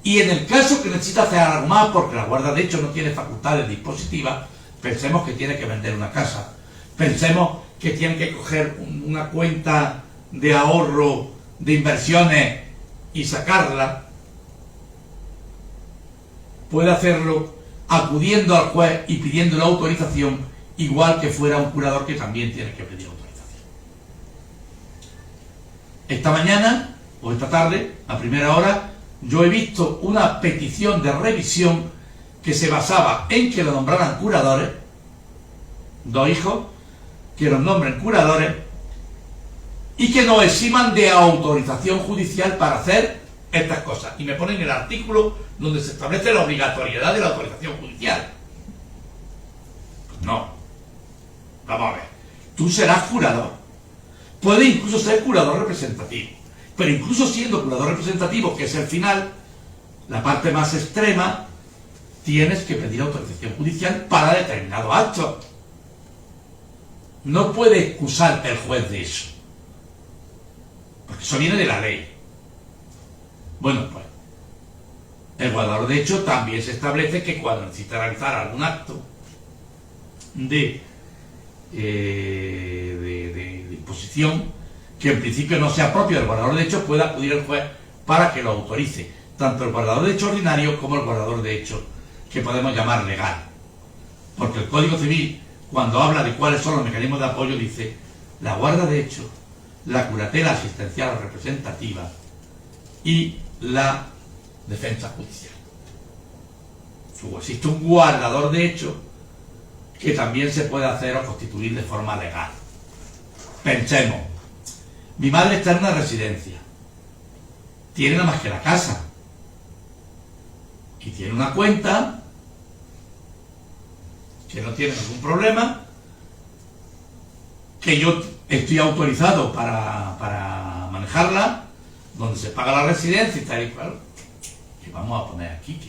Y en el caso que necesita hacer algo más, porque la guarda de hecho no tiene facultades dispositivas, pensemos que tiene que vender una casa, pensemos que tiene que coger una cuenta de ahorro de inversiones y sacarla, puede hacerlo acudiendo al juez y pidiendo la autorización, igual que fuera un curador que también tiene que pedir autorización. Esta mañana, o esta tarde, a primera hora, yo he visto una petición de revisión que se basaba en que lo nombraran curadores, dos hijos, que los nombren curadores, y que nos eximan de autorización judicial para hacer estas cosas. Y me ponen el artículo donde se establece la obligatoriedad de la autorización judicial. Pues no. Vamos a ver. Tú serás curador. Puedes incluso ser curador representativo. Pero incluso siendo curador representativo, que es el final, la parte más extrema, tienes que pedir autorización judicial para determinado acto. No puede excusarte el juez de eso. Eso viene de la ley. Bueno, pues el guardador de hecho también se establece que cuando necesita realizar algún acto de imposición que en principio no sea propio del guardador de hecho, pueda acudir al juez para que lo autorice, tanto el guardador de hecho ordinario como el guardador de hecho que podemos llamar legal. Porque el Código Civil, cuando habla de cuáles son los mecanismos de apoyo, dice la guarda de hecho, la curatela asistencial o representativa y la defensa judicial. Luego existe un guardador de hecho que también se puede hacer o constituir de forma legal. Pensemos, mi madre está en una residencia, tiene nada más que la casa y tiene una cuenta que no tiene ningún problema, que yo estoy autorizado para manejarla, donde se paga la residencia y tal y cual. ¿Qué vamos a poner aquí?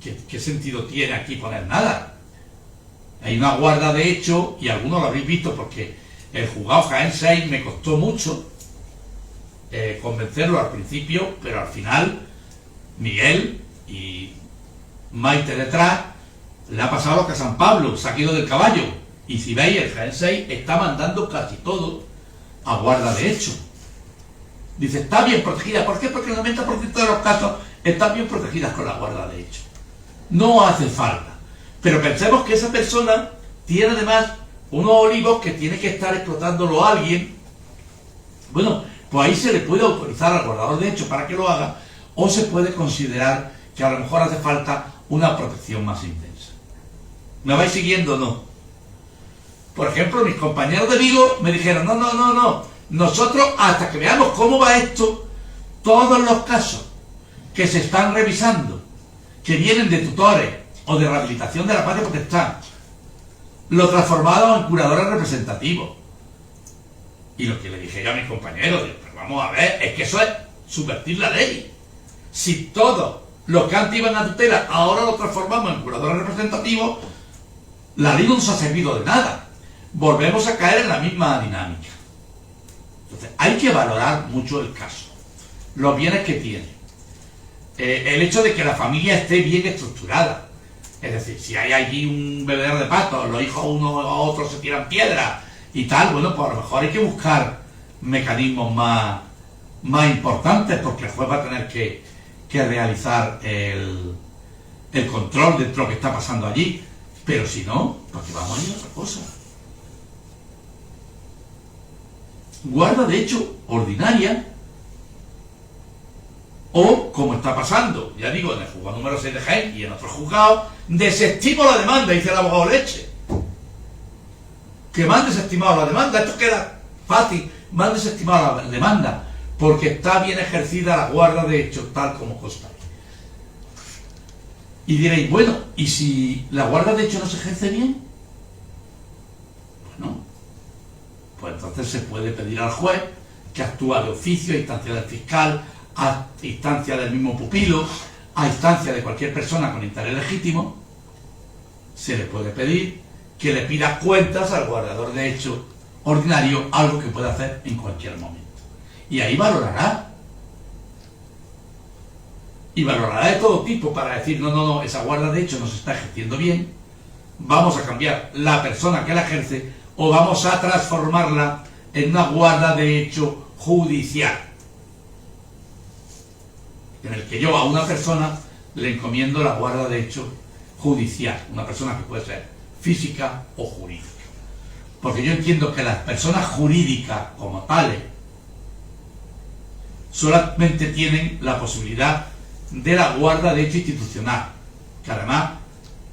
¿Qué sentido tiene aquí poner nada? Hay una guarda de hecho, y algunos lo habréis visto porque el juzgado Jaén 6 me costó mucho convencerlo al principio, pero al final Miguel y Maite detrás le ha pasado lo que a San Pablo, se ha caído del caballo. Y si veis, el Jaén 6 está mandando casi todo a guarda de hecho. Dice, está bien protegida. ¿Por qué? Porque el 90% de los casos están bien protegidas con la guarda de hecho. No hace falta. Pero pensemos que esa persona tiene además unos olivos que tiene que estar explotándolo a alguien. Bueno, pues ahí se le puede autorizar al guardador de hecho para que lo haga, o se puede considerar que a lo mejor hace falta una protección más intensa. ¿Me vais siguiendo o no? Por ejemplo, mis compañeros de Vigo me dijeron, no, nosotros hasta que veamos cómo va esto, todos los casos que se están revisando, que vienen de tutores o de rehabilitación de la patria potestad, lo transformaron en curadores representativos. Y lo que le dije yo a mis compañeros, pero vamos a ver, es que eso es subvertir la ley. Si todos los que antes iban a tutela ahora lo transformamos en curadores representativos, la ley no nos ha servido de nada. Volvemos a caer en la misma dinámica. Entonces, hay que valorar mucho el caso, los bienes que tiene, el hecho de que la familia esté bien estructurada. Es decir, si hay allí un bebedero de patos, los hijos uno a otro se tiran piedras y tal, bueno, pues a lo mejor hay que buscar mecanismos más importantes, porque el juez va a tener que realizar el control de lo que está pasando allí. Pero si no, pues que vamos a ir a otra cosa. Guarda de hecho ordinaria, o como está pasando, ya digo, en el juzgado número 6 de Jaén y en otros juzgados, desestimo la demanda, dice el abogado Leche. Que me han desestimado la demanda, esto queda fácil, me han desestimado la demanda, porque está bien ejercida la guarda de hecho tal como consta. Y diréis, bueno, ¿y si la guarda de hecho no se ejerce bien? Bueno, pues entonces se puede pedir al juez que actúa de oficio a instancia del fiscal, a instancia del mismo pupilo, a instancia de cualquier persona con interés legítimo, se le puede pedir que le pida cuentas al guardador de hecho ordinario, algo que puede hacer en cualquier momento. Y ahí valorará. Y valorará de todo tipo para decir, no, esa guarda de hecho no se está ejerciendo bien, vamos a cambiar la persona que la ejerce o vamos a transformarla en una guarda de hecho judicial, en el que yo a una persona le encomiendo la guarda de hecho judicial, una persona que puede ser física o jurídica. Porque yo entiendo que las personas jurídicas como tales solamente tienen la posibilidad de la guarda de hecho institucional, que además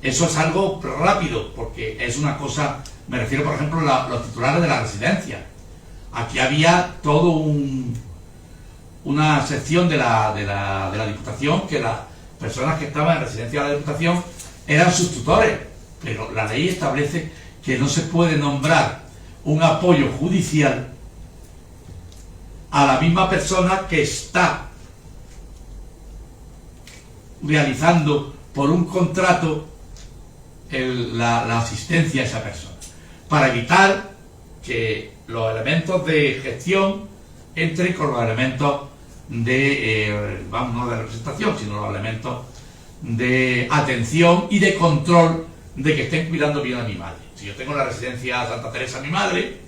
eso es algo rápido, porque es una cosa, me refiero por ejemplo a los titulares de la residencia. Aquí había todo una sección de la Diputación, que las personas que estaban en residencia de la Diputación eran sus tutores, pero la ley establece que no se puede nombrar un apoyo judicial a la misma persona que está realizando por un contrato la asistencia a esa persona, para evitar que los elementos de gestión entre con los elementos de, no de representación, sino los elementos de atención y de control de que estén cuidando bien a mi madre. Si yo tengo en la residencia Santa Teresa a mi madre,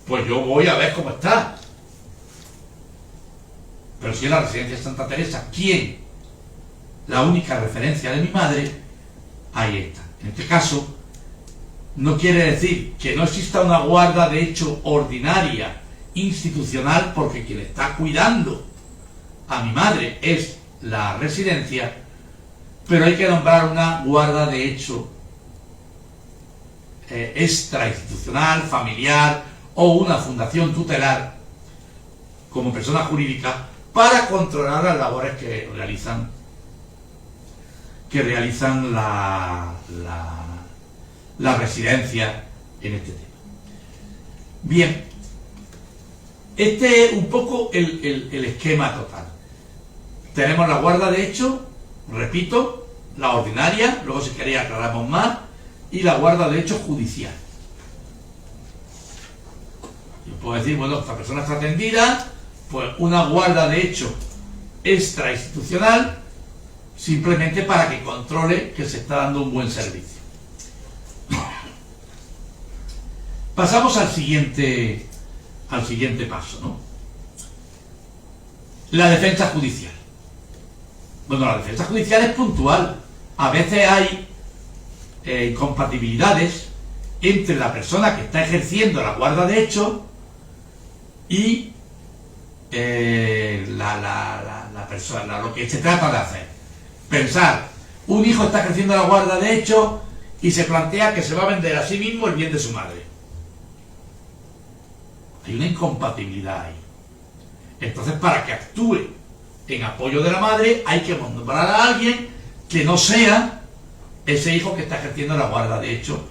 pues yo voy a ver cómo está. Pero si en la residencia Santa Teresa, ¿quién? La única referencia de mi madre, ahí está. En este caso, no quiere decir que no exista una guarda de hecho ordinaria, institucional, porque quien está cuidando a mi madre es la residencia, pero hay que nombrar una guarda de hecho extrainstitucional, familiar o una fundación tutelar como persona jurídica para controlar las labores que realizan la residencia en este tema. Bien, este es un poco el esquema total. Tenemos la guarda de hecho, repito, la ordinaria, luego si queréis aclaramos más, y la guarda de hecho judicial. Yo puedo decir, bueno, esta persona está atendida, pues una guarda de hecho extrainstitucional, simplemente para que controle que se está dando un buen servicio. Pasamos al siguiente paso, ¿no? La defensa judicial. Bueno, la defensa judicial es puntual. A veces hay incompatibilidades entre la persona que está ejerciendo la guarda de hecho y la persona, lo que se trata de hacer. Pensar, un hijo está ejerciendo la guarda de hecho y se plantea que se va a vender a sí mismo el bien de su madre. Hay una incompatibilidad ahí. Entonces, para que actúe en apoyo de la madre, hay que nombrar a alguien que no sea ese hijo que está ejerciendo la guarda de hecho,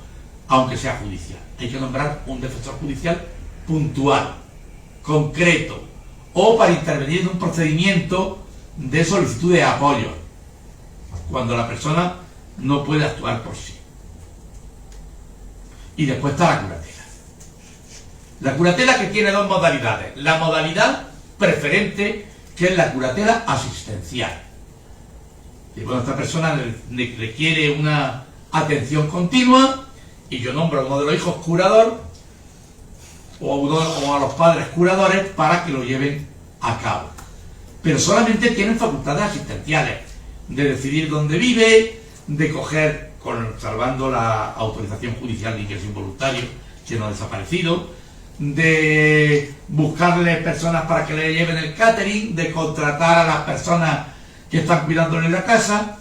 aunque sea judicial. Hay que nombrar un defensor judicial puntual, concreto, o para intervenir en un procedimiento de solicitud de apoyo, cuando la persona no puede actuar por sí. Y después está la curatela. La curatela, que tiene dos modalidades. La modalidad preferente, que es la curatela asistencial. Y bueno, esta persona requiere una atención continua y yo nombro a uno de los hijos curador o a los padres curadores para que lo lleven a cabo. Pero solamente tienen facultades asistenciales, de decidir dónde vive, de coger, salvando la autorización judicial de ingreso involuntario, que no ha desaparecido, de buscarle personas para que le lleven el catering, de contratar a las personas que están cuidándole en la casa,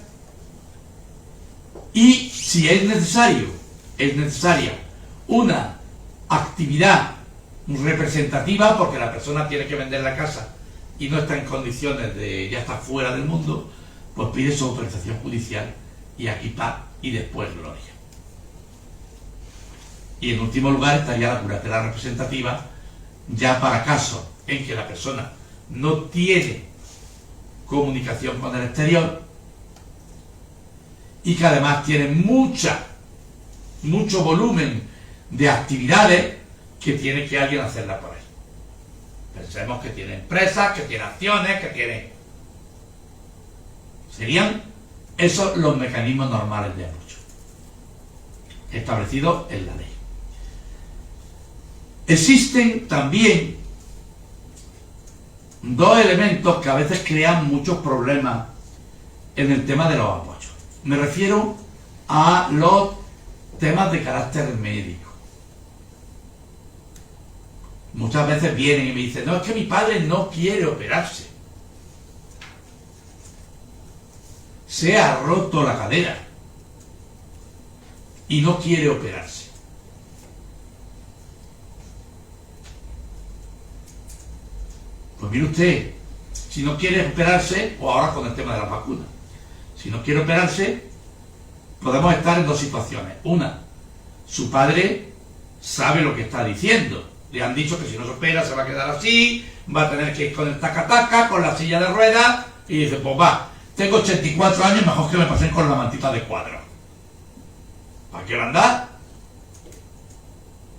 y si es necesaria una actividad representativa, porque la persona tiene que vender la casa y no está en condiciones de, ya está fuera del mundo, pues pide su autorización judicial, y aquí paz y después gloria. Y en último lugar estaría la curatela representativa, ya para casos en que la persona no tiene comunicación con el exterior y que además tiene mucho volumen de actividades que tiene que alguien hacerla por él. Pensemos que tiene empresas, que tiene acciones, que tiene... Serían esos los mecanismos normales de apoyo establecidos en la ley. Existen también dos elementos que a veces crean muchos problemas en el tema de los apoyos. Me refiero a los temas de carácter médico. Muchas veces vienen y me dicen, no, es que mi padre no quiere operarse. Se ha roto la cadera y no quiere operarse. Pues mire usted, si no quiere operarse, o ahora con el tema de las vacunas, si no quiere operarse, podemos estar en dos situaciones. Una, su padre sabe lo que está diciendo. Le han dicho que si no se opera se va a quedar así, va a tener que ir con el taca-taca, con la silla de ruedas, y dice, pues va, tengo 84 años, mejor que me pasen con la mantita de cuadro. ¿Para qué andar?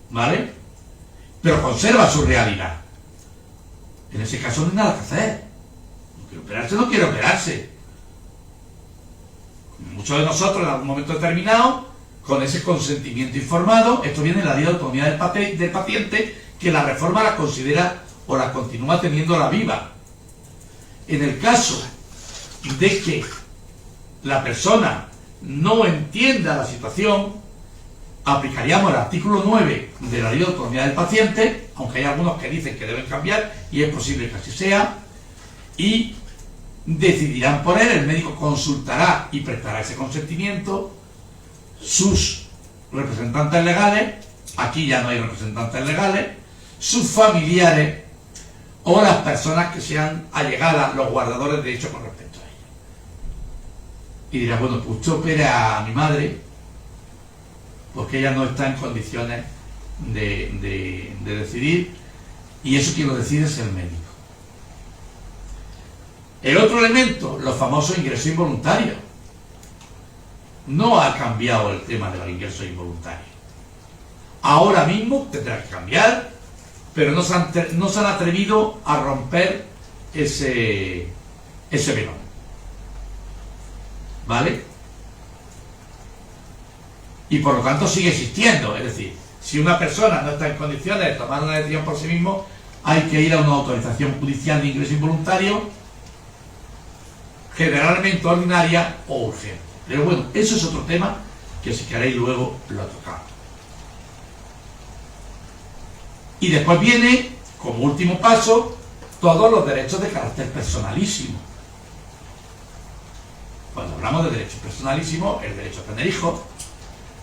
¿Vale? Pero conserva su realidad. En ese caso no hay nada que hacer. No quiere operarse, no quiere operarse. Muchos de nosotros en algún momento determinado, con ese consentimiento informado, esto viene en la ley de autonomía del paciente, que la reforma la considera o la continúa teniendo la viva. En el caso de que la persona no entienda la situación, aplicaríamos el artículo 9 de la ley de autonomía del paciente, aunque hay algunos que dicen que deben cambiar, y es posible que así sea, y decidirán por él, el médico consultará y prestará ese consentimiento, sus representantes legales, aquí ya no hay representantes legales, sus familiares o las personas que sean allegadas, los guardadores de derechos con respecto a ella. Y dirá, bueno, pues usted opere a mi madre porque ella no está en condiciones de decidir, y eso quien lo decide es el médico. El otro elemento, los famosos ingresos involuntarios. No ha cambiado el tema de los ingresos involuntarios. Ahora mismo tendrá que cambiar, pero no se han atrevido a romper ese velón. ¿Vale? Y por lo tanto sigue existiendo. Es decir, si una persona no está en condiciones de tomar una decisión por sí mismo, hay que ir a una autorización judicial de ingreso involuntario, generalmente ordinaria o urgente. Pero bueno, eso es otro tema que si queréis luego lo tocamos. Y después viene, como último paso, todos los derechos de carácter personalísimo. Cuando hablamos de derechos personalísimos, el derecho a tener hijos,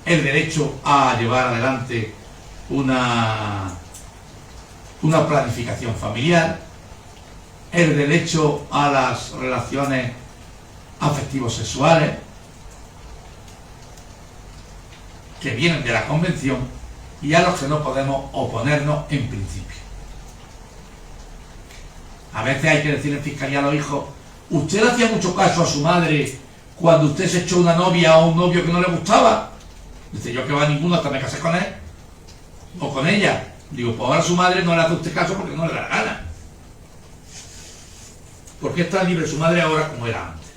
el derecho a llevar adelante una planificación familiar, el derecho a las relaciones afectivos sexuales, que vienen de la Convención y a los que no podemos oponernos en principio. A veces hay que decir en fiscalía a los hijos, ¿usted le hacía mucho caso a su madre cuando usted se echó una novia o un novio que no le gustaba? Dice, yo que va a ninguno hasta me casé con él o con ella. Digo, pues ahora su madre no le hace usted caso porque no le da la gana. Porque es tan libre su madre ahora como era antes.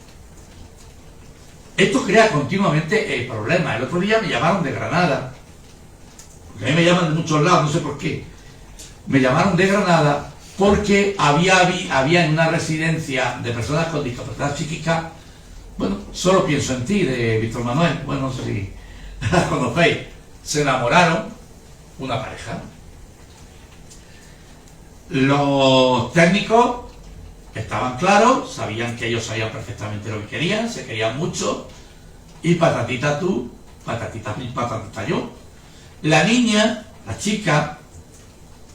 Esto crea continuamente problemas. El otro día me llamaron de Granada, porque a mí me llaman de muchos lados, no sé por qué. Me llamaron de Granada porque había en una residencia de personas con discapacidad psíquica, bueno, solo pienso en ti, de Víctor Manuel, bueno, no sé si la conocéis, se enamoraron una pareja. Los técnicos estaban claros, sabían que ellos sabían perfectamente lo que querían, se querían mucho, y patatita tú, patatita yo. La niña, la chica,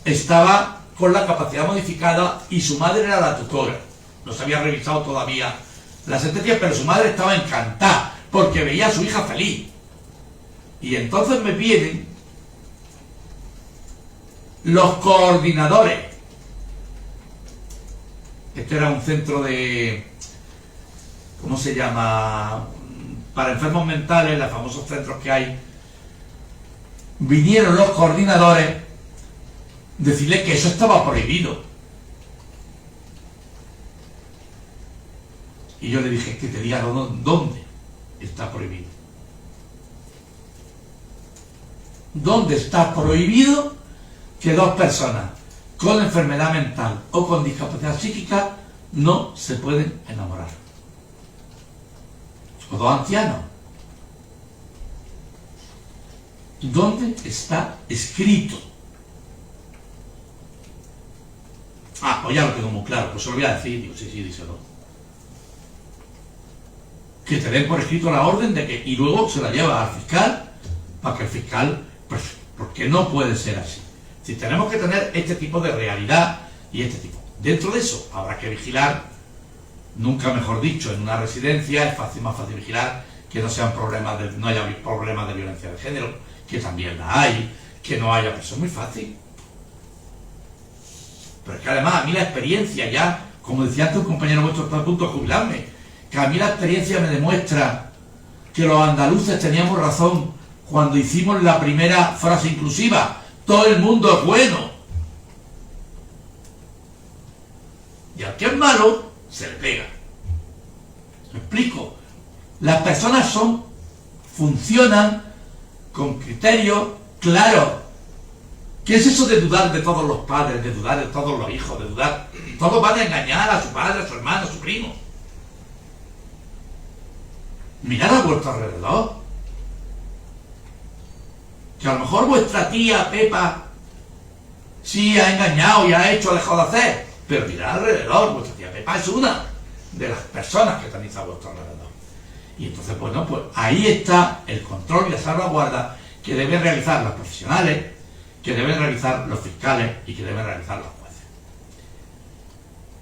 estaba con la capacidad modificada y su madre era la tutora. No se había revisado todavía la sentencia, pero su madre estaba encantada porque veía a su hija feliz. Y entonces me vienen los coordinadores. Este era un centro de, ¿cómo se llama?, para enfermos mentales, los famosos centros que hay. Vinieron los coordinadores decirle que eso estaba prohibido. Y yo le dije que te diga dónde está prohibido. ¿Dónde está prohibido que dos personas con enfermedad mental o con discapacidad psíquica no se pueden enamorar? O dos ancianos. ¿Dónde está escrito? Ah, pues ya lo tengo muy claro, pues se lo voy a decir. Digo, sí, díselo. Que te den por escrito la orden de que, y luego se la lleva al fiscal, para que el fiscal, pues, porque no puede ser así. Si tenemos que tener este tipo de realidad y este tipo. Dentro de eso habrá que vigilar, nunca mejor dicho, en una residencia es más fácil vigilar que no haya problemas de violencia de género, que también la hay, que no haya, pues eso es muy fácil. Pero es que además a mí la experiencia ya, como decía antes un compañero vuestro, está a punto de jubilarme, que a mí la experiencia me demuestra que los andaluces teníamos razón cuando hicimos la primera frase inclusiva: todo el mundo es bueno. Y al que es malo, se le pega. ¿Me explico? Las personas funcionan con criterios claros. ¿Qué es eso de dudar de todos los padres, de dudar de todos los hijos, de dudar? Todos van a engañar a su padre, a su hermano, a su primo. Mirad a vuestro alrededor. Que a lo mejor vuestra tía Pepa sí ha engañado y ha hecho, ha dejado de hacer. Pero mirad alrededor, vuestra tía Pepa es una de las personas que tenéis a vuestro alrededor. Y entonces, bueno, pues ahí está el control y la salvaguarda que deben realizar los profesionales, que deben realizar los fiscales y que deben realizar los jueces.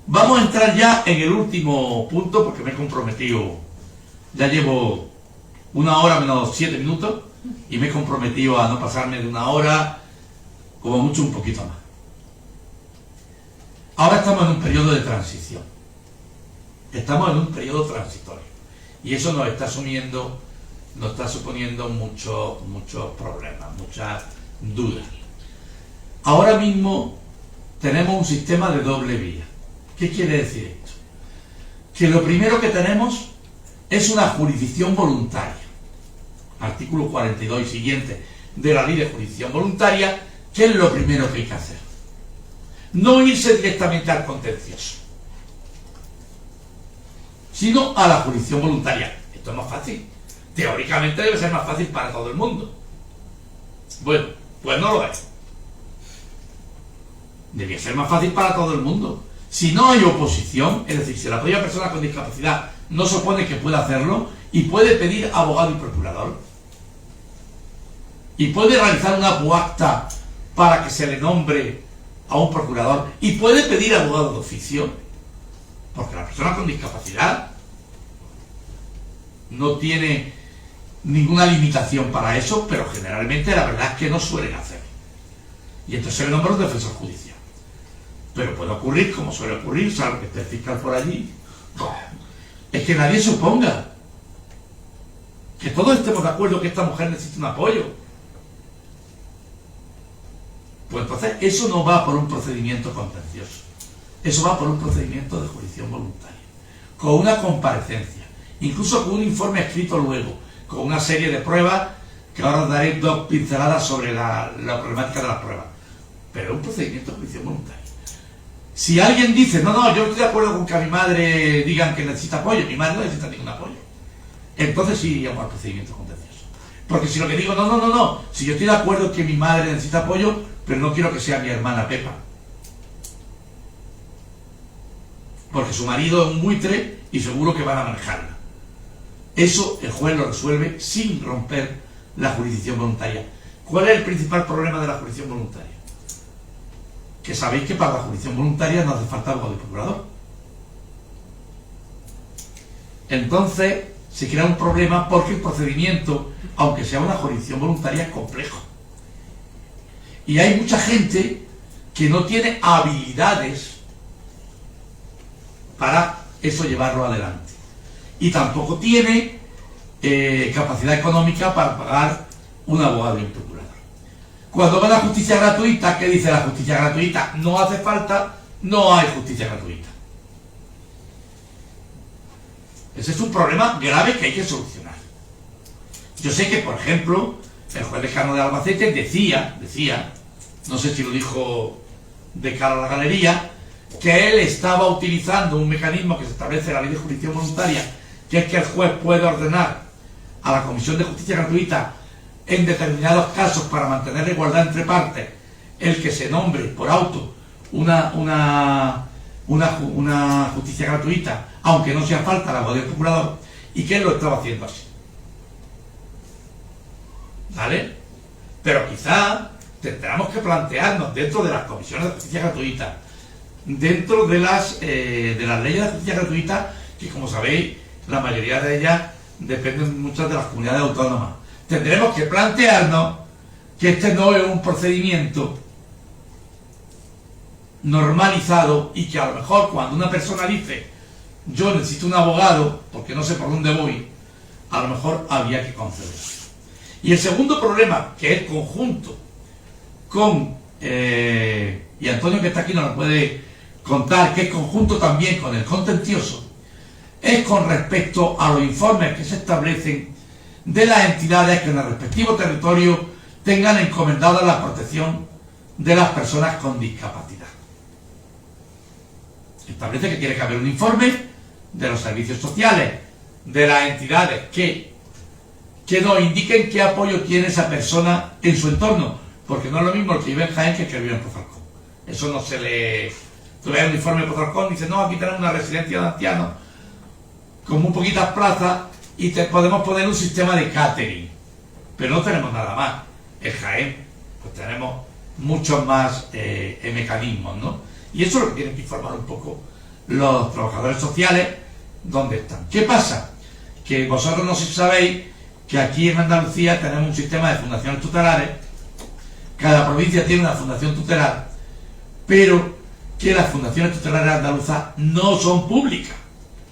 Vamos a entrar ya en el último punto porque me he comprometido, ya llevo 1 hora menos 7 minutos y me he comprometido a no pasarme de 1 hora, como mucho un poquito más. Ahora estamos en un periodo de transición. Estamos en un periodo transitorio. Y eso nos está suponiendo muchos problemas, muchas dudas. Ahora mismo tenemos un sistema de doble vía. ¿Qué quiere decir esto? Que lo primero que tenemos es una jurisdicción voluntaria. Artículo 42 y siguiente de la Ley de Jurisdicción Voluntaria, ¿qué es lo primero que hay que hacer? No irse directamente al contencioso, sino a la jurisdicción voluntaria. Esto es más fácil. Teóricamente debe ser más fácil para todo el mundo. Bueno, pues no lo es. Debería ser más fácil para todo el mundo. Si no hay oposición, es decir, si la propia persona con discapacidad no se opone que pueda hacerlo y puede pedir abogado y procurador y puede realizar una acta para que se le nombre a un procurador y puede pedir abogado de oficio, porque la persona con discapacidad no tiene ninguna limitación para eso, pero generalmente la verdad es que no suelen hacer. Y entonces se le nombra un defensor judicial. Pero puede ocurrir, como suele ocurrir, salvo que esté el fiscal por allí, es que nadie se oponga. Que todos estemos de acuerdo que esta mujer necesita un apoyo. Pues entonces eso no va por un procedimiento contencioso. Eso va por un procedimiento de jurisdicción voluntaria. Con una comparecencia. Incluso con un informe escrito luego. Con una serie de pruebas que ahora os daré 2 pinceladas sobre la problemática de las pruebas. Pero un procedimiento de jurisdicción voluntaria. Si alguien dice, no, yo estoy de acuerdo con que a mi madre digan que necesita apoyo, mi madre no necesita ningún apoyo, entonces sí iríamos al procedimiento contencioso. Porque si lo que digo, no, si yo estoy de acuerdo que mi madre necesita apoyo, pero no quiero que sea mi hermana Pepa, porque su marido es un buitre y seguro que van a manejarla. Eso el juez lo resuelve sin romper la jurisdicción voluntaria. ¿Cuál es el principal problema de la jurisdicción voluntaria? Que sabéis que para la jurisdicción voluntaria no hace falta abogado y procurador. Entonces se crea un problema porque el procedimiento, aunque sea una jurisdicción voluntaria, es complejo. Y hay mucha gente que no tiene habilidades para eso llevarlo adelante. Y tampoco tiene capacidad económica para pagar un abogado y un procurador. Cuando va la justicia gratuita, ¿qué dice la justicia gratuita? No hace falta, no hay justicia gratuita. Ese es un problema grave que hay que solucionar. Yo sé que, por ejemplo, el juez decano de Albacete decía, no sé si lo dijo de cara a la galería, que él estaba utilizando un mecanismo que se establece en la Ley de Jurisdicción Voluntaria, que es que el juez puede ordenar a la Comisión de Justicia Gratuita en determinados casos para mantener la igualdad entre partes el que se nombre por auto una justicia gratuita, aunque no sea falta el abogado y el procurador, y que él lo estaba haciendo así. ¿Vale? Pero quizá tendremos que plantearnos dentro de las comisiones de justicia gratuita, dentro de las leyes de justicia gratuita, que como sabéis, la mayoría de ellas dependen muchas de las comunidades autónomas. Tendremos que plantearnos que este no es un procedimiento normalizado y que a lo mejor cuando una persona dice yo necesito un abogado porque no sé por dónde voy, a lo mejor habría que conceder. Y el segundo problema, que es conjunto con, y Antonio que está aquí nos lo puede contar que es conjunto también con el contencioso, es con respecto a los informes que se establecen de las entidades que en el respectivo territorio tengan encomendada la protección de las personas con discapacidad. Establece que tiene que haber un informe de los servicios sociales, de las entidades que nos indiquen qué apoyo tiene esa persona en su entorno, porque no es lo mismo el que vive en Jaén que el que vive en Pozalcón. Eso no se le... Tú ves un informe de Pozalcón y dices, no, aquí tenemos una residencia de ancianos con muy poquitas plazas y te podemos poner un sistema de catering, pero no tenemos nada más. En Jaén pues tenemos muchos más mecanismos, ¿no? Y eso es lo que tienen que informar un poco los trabajadores sociales, dónde están. ¿Qué pasa? Que vosotros no sé si sabéis que aquí en Andalucía tenemos un sistema de fundaciones tutelares. Cada provincia tiene una fundación tutelar, pero que las fundaciones tutelares andaluzas no son públicas.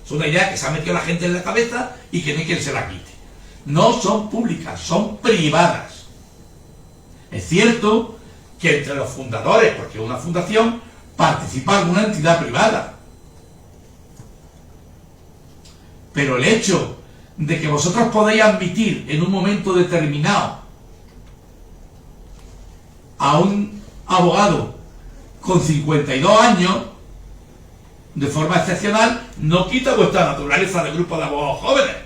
Es una idea que se ha metido la gente en la cabeza y que no hay quien se la quite. No son públicas, son privadas. Es cierto que entre los fundadores, porque es una fundación, participa alguna entidad privada. Pero el hecho de que vosotros podéis admitir en un momento determinado a un abogado con 52 años de forma excepcional no quita vuestra naturaleza de grupo de abogados jóvenes.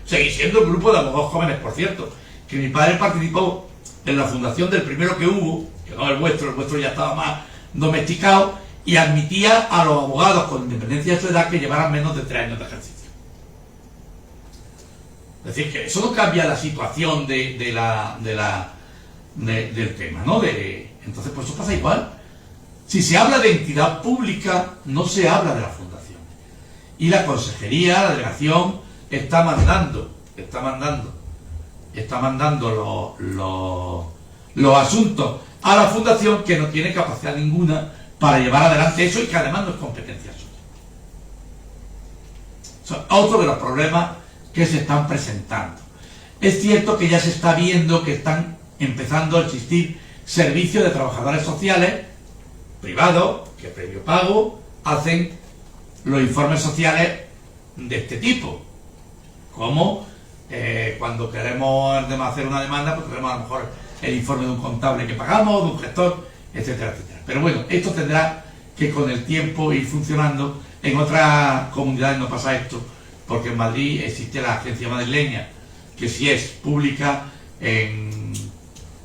Seguís siendo el grupo de abogados jóvenes, por cierto, que mi padre participó en la fundación del primero que hubo, que no el vuestro ya estaba más domesticado, y admitía a los abogados con independencia de su edad que llevaran menos de 3 años de ejercicio. Es decir, que eso no cambia la situación del tema, ¿no? Entonces, pues eso pasa igual. Si se habla de entidad pública, no se habla de la fundación. Y la consejería, la delegación, está mandando los asuntos a la fundación, que no tiene capacidad ninguna para llevar adelante eso y que además no es competencia suya. Son otro de los problemas que se están presentando. Es cierto que ya se está viendo que están empezando a existir servicios de trabajadores sociales privados que previo pago hacen los informes sociales de este tipo, como cuando queremos hacer una demanda, pues tenemos a lo mejor el informe de un contable que pagamos, de un gestor, etcétera, etcétera. Pero bueno, esto tendrá que con el tiempo ir funcionando. En otras comunidades no pasa esto, porque en Madrid existe la agencia madrileña, que sí es pública, en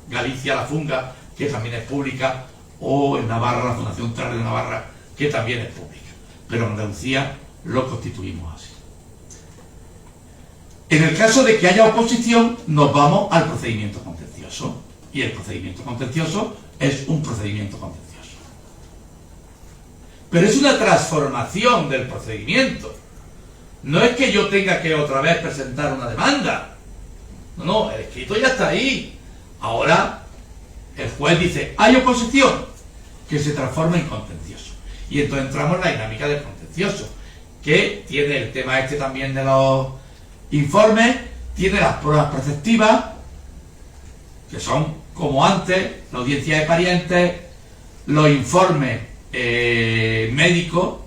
Galicia la Funga, que también es pública, o en Navarra la Fundación Terre de Navarra, que también es pública. Pero en Andalucía lo constituimos así. En el caso de que haya oposición, nos vamos al procedimiento contencioso. Y el procedimiento contencioso es un procedimiento contencioso. Pero es una transformación del procedimiento. No es que yo tenga que otra vez presentar una demanda. No, el escrito ya está ahí. Ahora el juez dice, hay oposición, que se transforma en contencioso. Y entonces entramos en la dinámica del contencioso, que tiene el tema este también de los informes, tiene las pruebas preceptivas, que son como antes, la audiencia de parientes, los informes médicos,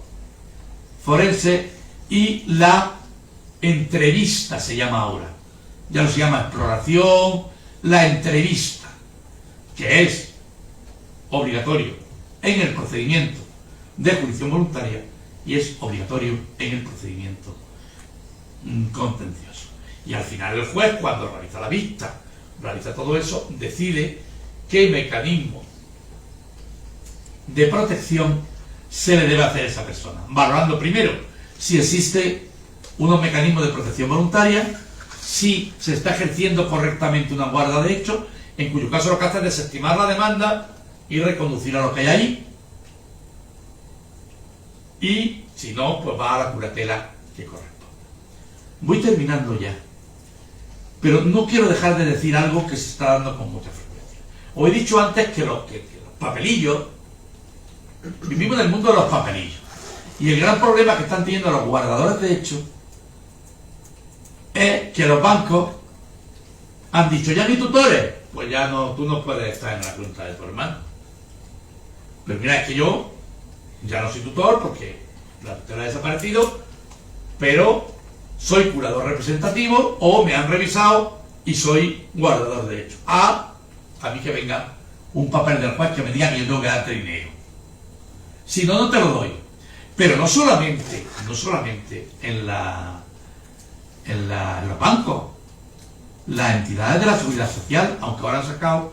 forenses, y la entrevista se llama ahora. Ya no se llama exploración, la entrevista, que es obligatorio en el procedimiento de jurisdicción voluntaria y es obligatorio en el procedimiento contencioso. Y al final el juez, cuando realiza la vista, realiza todo eso, decide qué mecanismo de protección se le debe hacer a esa persona, valorando primero si existe unos mecanismos de protección voluntaria, si se está ejerciendo correctamente una guarda de hecho, en cuyo caso lo que hace es desestimar la demanda y reconducir a lo que hay ahí, y si no, pues va a la curatela que corresponde. Voy terminando ya, pero no quiero dejar de decir algo que se está dando con mucha frecuencia. Os he dicho antes que los papelillos, vivimos en el mundo de los papelillos, y el gran problema que están teniendo los guardadores de hecho es que los bancos han dicho, ya ni tutores, pues ya no, tú no puedes estar en la cuenta de tu hermano. Pero mira, es que yo Ya no soy tutor porque la tutela ha desaparecido, pero soy curador representativo o me han revisado y soy guardador de derechos. A mí que venga un papel del juez que me diga que yo tengo que darte dinero. Si no, no te lo doy. Pero no solamente en los bancos, las entidades de la seguridad social, aunque ahora han sacado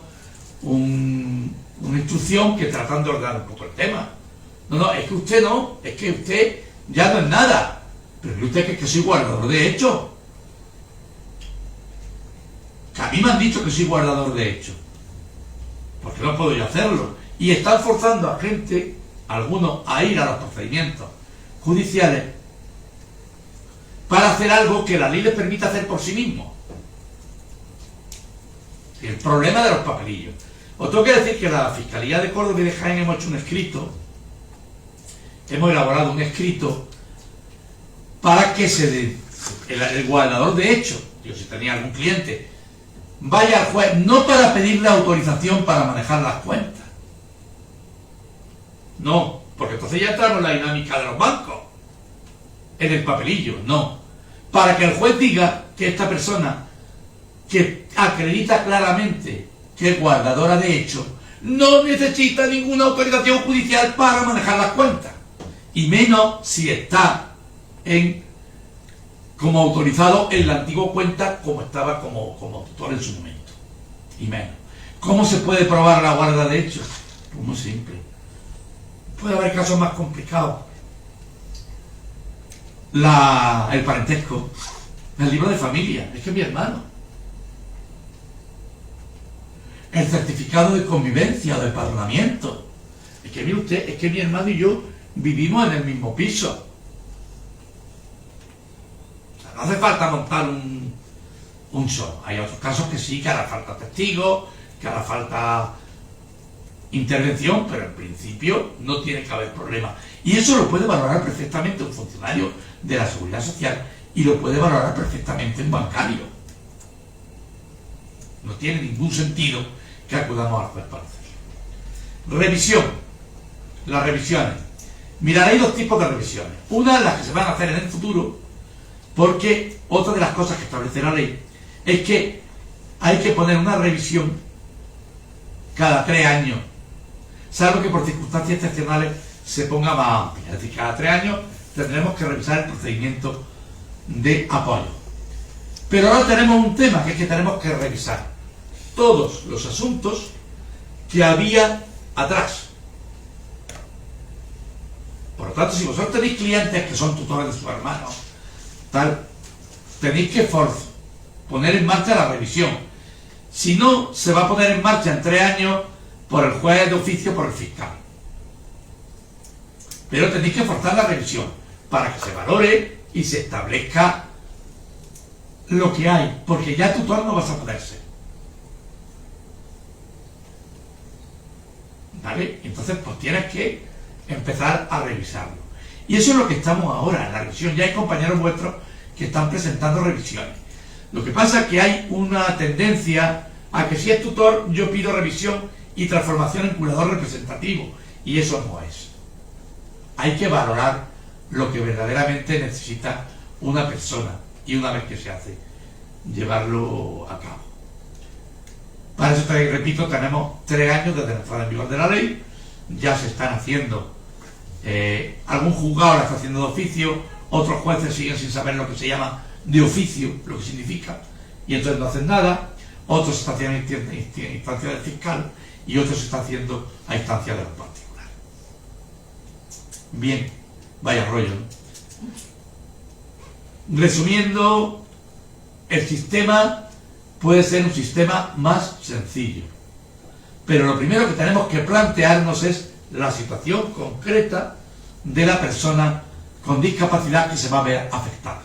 una instrucción que tratan de ordenar un poco el tema. No, es que usted no, es que usted ya no es nada. Pero ¿y usted que soy guardador de hechos? Que a mí me han dicho que soy guardador de hechos. ¿Por qué no puedo yo hacerlo? Y están forzando a gente, algunos, a ir a los procedimientos judiciales para hacer algo que la ley les permite hacer por sí mismo. El problema de los papelillos. Os tengo que decir que la Fiscalía de Córdoba y de Jaén hemos hecho un escrito, hemos elaborado un escrito para que el guardador de hechos, yo si tenía algún cliente, vaya al juez, no para pedirle autorización para manejar las cuentas. No, porque entonces ya entramos en la dinámica de los bancos, en el papelillo, no. Para que el juez diga que esta persona, que acredita claramente que es guardadora de hechos, no necesita ninguna autorización judicial para manejar las cuentas. Y menos si está como autorizado en la antigua cuenta como estaba como tutor en su momento. Y menos. ¿Cómo se puede probar la guarda de hechos? Pues muy simple. Puede haber casos más complicados. El parentesco, el libro de familia, es que es mi hermano. El certificado de convivencia o de empadronamiento. Es que mire usted, es que mi hermano y yo vivimos en el mismo piso. O sea, no hace falta montar un show. Hay otros casos que sí, que hará falta testigos, que hará falta intervención, pero en principio no tiene que haber problema. Y eso lo puede valorar perfectamente un funcionario de la Seguridad Social y lo puede valorar perfectamente un bancario. No tiene ningún sentido que acudamos al juez para hacerlo. Revisión. Las revisiones. Mirad, hay dos tipos de revisiones. Una, las que se van a hacer en el futuro, porque otra de las cosas que establece la ley es que hay que poner una revisión cada 3 años, salvo que por circunstancias excepcionales se ponga más amplia. Es decir, cada 3 años tendremos que revisar el procedimiento de apoyo. Pero ahora tenemos un tema, que es que tenemos que revisar todos los asuntos que había atrás. Por lo tanto, si vosotros tenéis clientes que son tutores de sus hermanos, tal, tenéis que poner en marcha la revisión. Si no, se va a poner en marcha en 3 años por el juez de oficio, por el fiscal. Pero tenéis que forzar la revisión para que se valore y se establezca lo que hay, porque ya tutor no vas a poder ser. ¿Vale? Entonces, pues tienes que empezar a revisarlo. Y eso es lo que estamos ahora, en la revisión. Ya hay compañeros vuestros que están presentando revisiones. Lo que pasa es que hay una tendencia a que si es tutor, yo pido revisión y transformación en curador representativo. Y eso no es. Hay que valorar lo que verdaderamente necesita una persona y una vez que se hace, llevarlo a cabo. Para eso, repito, tenemos 3 años desde la entrada en vigor de la ley. Ya se están haciendo, algún juzgado la está haciendo de oficio, otros jueces siguen sin saber lo que se llama de oficio, lo que significa, y entonces no hacen nada. Otros se están haciendo a instancia del fiscal y otros se están haciendo a instancia de los particulares. Bien, vaya rollo, ¿no? Resumiendo, el sistema puede ser un sistema más sencillo, pero lo primero que tenemos que plantearnos es la situación concreta de la persona con discapacidad que se va a ver afectada.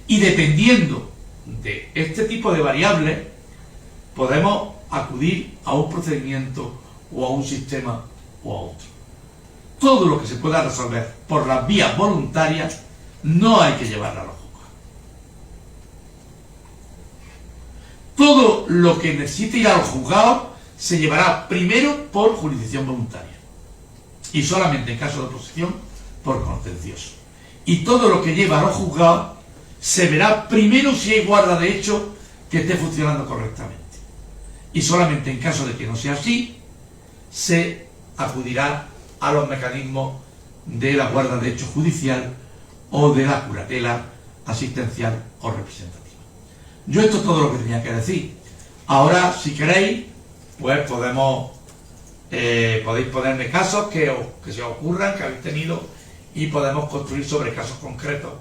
Y dependiendo de este tipo de variables, podemos acudir a un procedimiento o a un sistema o a otro. Todo lo que se pueda resolver por las vías voluntarias no hay que llevarlo a los juzgados. Todo lo que necesite ir a los juzgados se llevará primero por jurisdicción voluntaria. y solamente en caso de oposición por contencioso. Y todo lo que lleva a los juzgados se verá primero si hay guarda de hecho que esté funcionando correctamente. Y solamente en caso de que no sea así, se acudirá a los mecanismos de la guarda de hecho judicial o de la curatela asistencial o representativa. Yo esto es todo lo que tenía que decir. Ahora, si queréis, pues podéis ponerme casos que se os ocurran, que habéis tenido, y podemos construir sobre casos concretos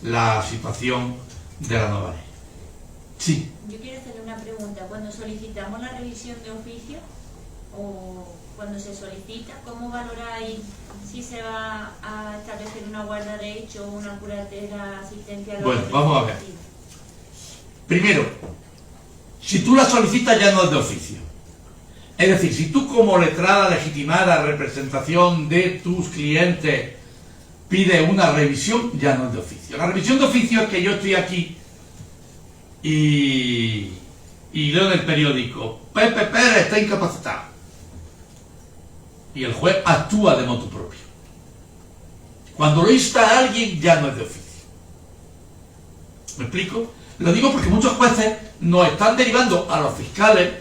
la situación de la nueva ley. Sí. Yo quiero hacerle una pregunta. Cuando solicitamos la revisión de oficio, o cuando se solicita, ¿cómo valoráis si se va a establecer una guarda de hecho o una curatela asistencial? Bueno, vamos a ver. Primero, si tú la solicitas ya no es de oficio. Es decir, si tú como letrada legitimada, representación de tus clientes, pides una revisión, ya no es de oficio. La revisión de oficio es que yo estoy aquí y leo en el periódico, Pepe Pérez está incapacitado. Y el juez actúa de motu propio. Cuando lo insta a alguien, ya no es de oficio. ¿Me explico? Lo digo porque muchos jueces nos están derivando a los fiscales,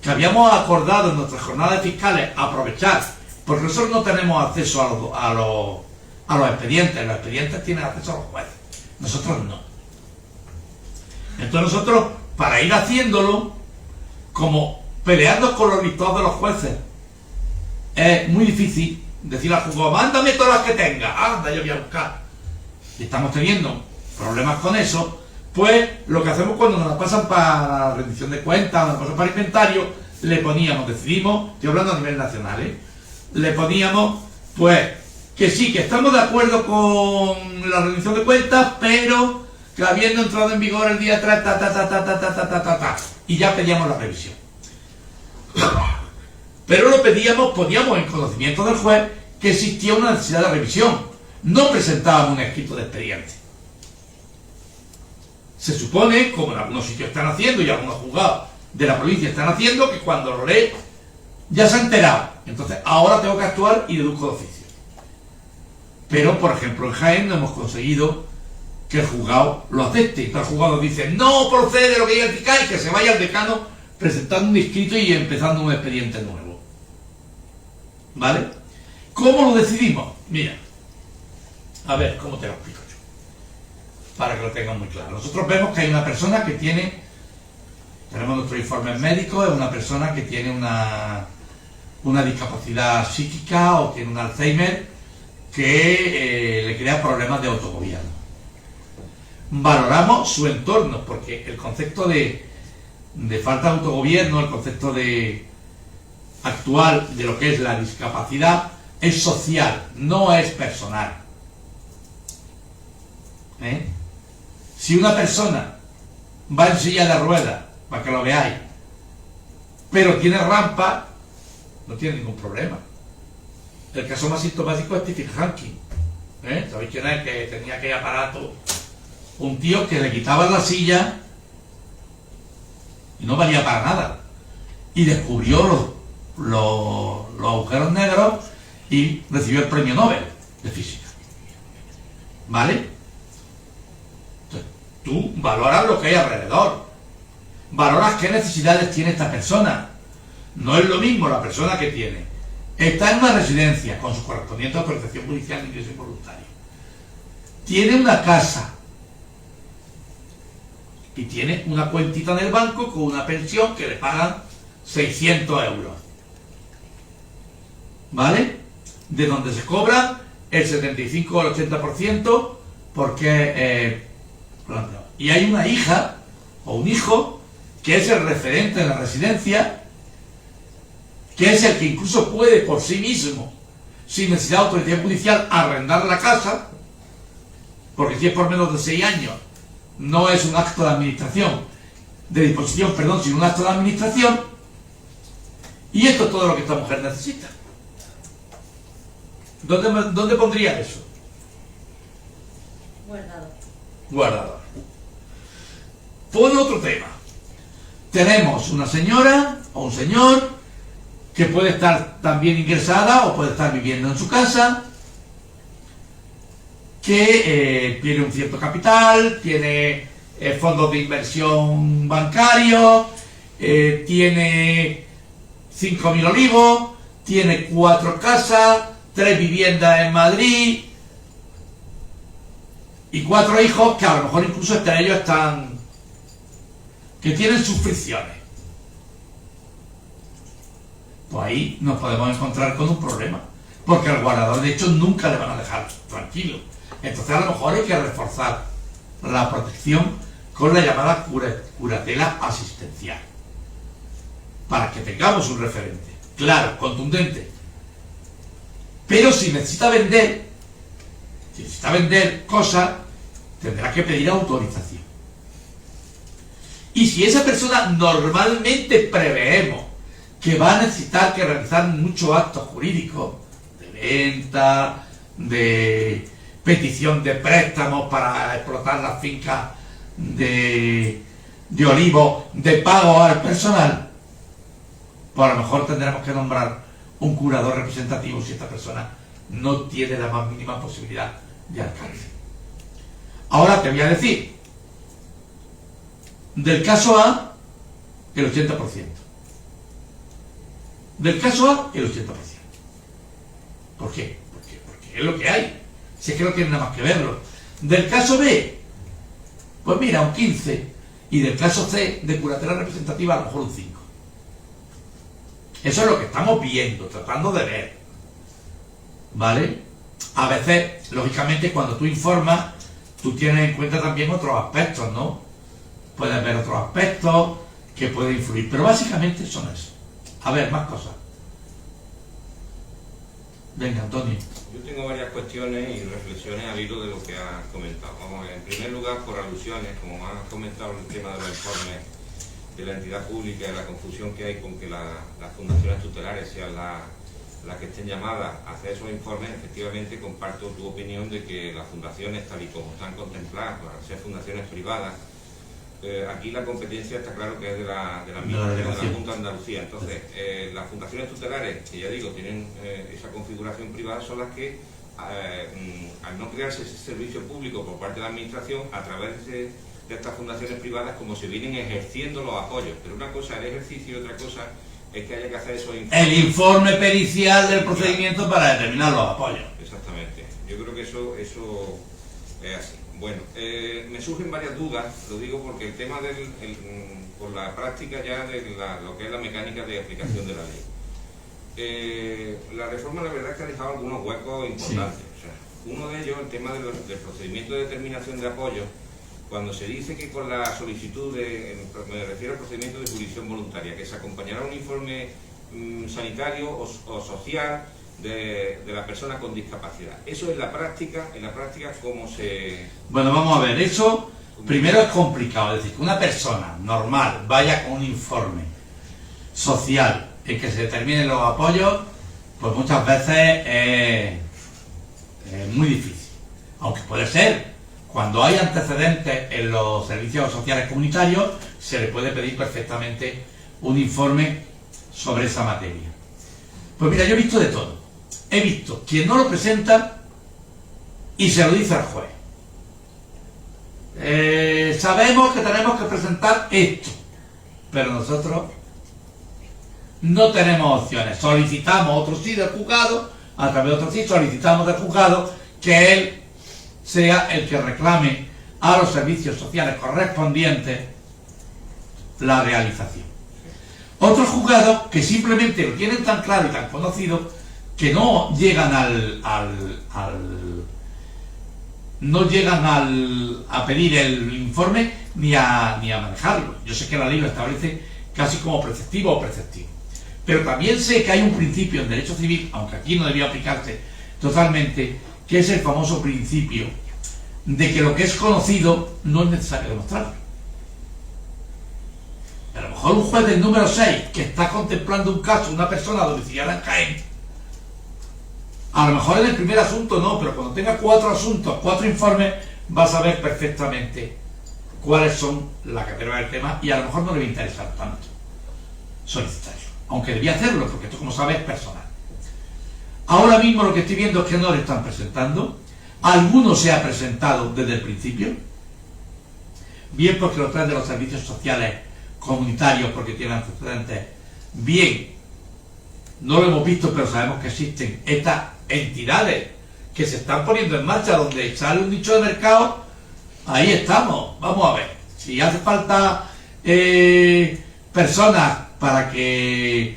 que habíamos acordado en nuestras jornadas fiscales aprovechar, porque nosotros no tenemos acceso a los expedientes. Los expedientes tienen acceso a los jueces, nosotros no. Entonces nosotros, para ir haciéndolo, como peleando con los listados de los jueces, es muy difícil decir al juzgado, mándame todas las que tenga, anda, yo voy a buscar. Y estamos teniendo problemas con eso. Pues lo que hacemos cuando nos la pasan para rendición de cuentas, nos la pasan para inventario, le poníamos, decidimos, estoy hablando a nivel nacional, le poníamos, pues, que sí, que estamos de acuerdo con la rendición de cuentas, pero que habiendo entrado en vigor el día 3, y ya pedíamos la revisión. Pero lo pedíamos, poníamos en conocimiento del juez que existía una necesidad de revisión. No presentábamos un escrito de expediente. Se supone, como en algunos sitios están haciendo y algunos juzgados de la provincia están haciendo, que cuando lo lee ya se ha enterado. Entonces, ahora tengo que actuar y deduzco de oficio. Pero, por ejemplo, en Jaén no hemos conseguido que el juzgado lo acepte. Entonces el juzgado dice, no procede lo que diga el fiscal, y que se vaya al decano presentando un escrito y empezando un expediente nuevo. ¿Vale? ¿Cómo lo decidimos? Mira, a ver, ¿cómo te lo explico yo? Para que lo tengan muy claro. Nosotros vemos que hay una persona que tenemos nuestros informes médicos, es una persona que tiene una discapacidad psíquica o tiene un Alzheimer que le crea problemas de autogobierno. Valoramos su entorno, porque el concepto de falta de autogobierno, el concepto actual de lo que es la discapacidad, es social, no es personal. Si una persona va en silla de ruedas, para que lo veáis, pero tiene rampa, no tiene ningún problema. El caso más sintomático es Stephen Hawking. ¿Sabéis quién es? Que tenía aquel aparato, un tío que le quitaba la silla y no valía para nada, y descubrió los agujeros negros y recibió el premio Nobel de física. ¿Vale? Entonces, tú valoras lo que hay alrededor, valoras qué necesidades tiene esta persona. No es lo mismo la persona que está en una residencia con su correspondiente autorización judicial de ingreso involuntario, tiene una casa y tiene una cuentita en el banco con una pensión que le pagan 600 euros, ¿vale? De donde se cobra el 75 o el 80% porque y hay una hija o un hijo que es el referente de la residencia, que es el que incluso puede por sí mismo, sin necesidad de autorización judicial, arrendar la casa, porque si es por menos de 6 años no es un acto de administración, de disposición, perdón, sino un acto de administración. Y esto es todo lo que esta mujer necesita. ¿Dónde pondría eso? Guardador. Pone otro tema. Tenemos una señora o un señor que puede estar también ingresada o puede estar viviendo en su casa, que tiene un cierto capital, tiene fondos de inversión bancarios, tiene 5.000 olivos, tiene 4 casas, 3 viviendas en Madrid y 4 hijos que a lo mejor incluso entre ellos que tienen sus fricciones. Pues ahí nos podemos encontrar con un problema, porque al guardador de hecho nunca le van a dejar tranquilo. Entonces a lo mejor hay que reforzar la protección con la llamada curatela asistencial, para que tengamos un referente claro, contundente. Pero si necesita vender cosas, tendrá que pedir autorización. Y si esa persona normalmente preveemos que va a necesitar que realizar muchos actos jurídicos de venta, de petición de préstamos para explotar las fincas de olivos, de pago al personal, pues a lo mejor tendremos que nombrar un curador representativo si esta persona no tiene la más mínima posibilidad de alcance. Ahora te voy a decir, del caso A, el 80%. Del caso A, el 80%. ¿Por qué? Porque es lo que hay. Si es que no tiene nada más que verlo. Del caso B, pues mira, un 15%. Y del caso C, de curatela representativa, a lo mejor un 5%. Eso es lo que estamos viendo, tratando de ver. ¿Vale? A veces, lógicamente, cuando tú informas, tú tienes en cuenta también otros aspectos, ¿no? Puedes ver otros aspectos que pueden influir, pero básicamente son eso. A ver, más cosas. Venga, Antonio. Yo tengo varias cuestiones y reflexiones al hilo de lo que has comentado. Vamos a ver, en primer lugar, por alusiones, como has comentado el tema de los informes de la entidad pública y la confusión que hay con que las fundaciones tutelares sean las que estén llamadas a hacer esos informes. Efectivamente, comparto tu opinión de que las fundaciones, tal y como están contempladas para ser fundaciones privadas, aquí la competencia está claro que es de la Junta de Andalucía. Entonces, las fundaciones tutelares, que ya digo, tienen esa configuración privada, son las que, al no crearse ese servicio público por parte de la Administración, a través de estas fundaciones privadas, como se vienen ejerciendo los apoyos. Pero una cosa es el ejercicio y otra cosa es que haya que hacer esos informes. El informe pericial del procedimiento para determinar los apoyos. Exactamente. Yo creo que eso es así. Bueno, me surgen varias dudas, lo digo porque el tema por la práctica ya de lo que es la mecánica de aplicación de la ley. La reforma, la verdad es que ha dejado algunos huecos importantes. Sí. O sea, uno de ellos, el tema del procedimiento de determinación de apoyo, cuando se dice que con la solicitud me refiero al procedimiento de jurisdicción voluntaria, que se acompañará un informe sanitario o social de la persona con discapacidad. Eso en la práctica ¿cómo se...? Bueno, vamos a ver, eso primero es complicado, es decir, que una persona normal vaya con un informe social en que se determinen los apoyos, pues muchas veces es muy difícil, aunque puede ser. Cuando hay antecedentes en los servicios sociales comunitarios, se le puede pedir perfectamente un informe sobre esa materia. Pues mira, yo he visto de todo. He visto quien no lo presenta y se lo dice al juez. Sabemos que tenemos que presentar esto, pero nosotros no tenemos opciones. Solicitamos otro sí del juzgado, a través de otro sí solicitamos del juzgado que él sea el que reclame a los servicios sociales correspondientes la realización. Otros juzgados que simplemente lo tienen tan claro y tan conocido que no llegan a pedir el informe ni a manejarlo. Yo sé que la ley lo establece casi como preceptivo o preceptivo. Pero también sé que hay un principio en derecho civil, aunque aquí no debía aplicarse totalmente, que es el famoso principio de que lo que es conocido no es necesario demostrarlo. A lo mejor un juez del número 6 que está contemplando un caso, una persona domiciliada en Jaén, a lo mejor en el primer asunto no, pero cuando tenga 4 asuntos, 4 informes, va a saber perfectamente cuáles son la categoría del tema y a lo mejor no le va a interesar tanto solicitarlo. aunque debía hacerlo, porque esto, como sabes, es personal. Ahora mismo lo que estoy viendo es que no le están presentando. Alguno se ha presentado desde el principio, bien porque lo traen de los servicios sociales comunitarios porque tienen antecedentes, bien, no lo hemos visto, pero sabemos que existen estas entidades que se están poniendo en marcha, donde sale un nicho de mercado, ahí estamos. Vamos a ver, si hace falta personas para que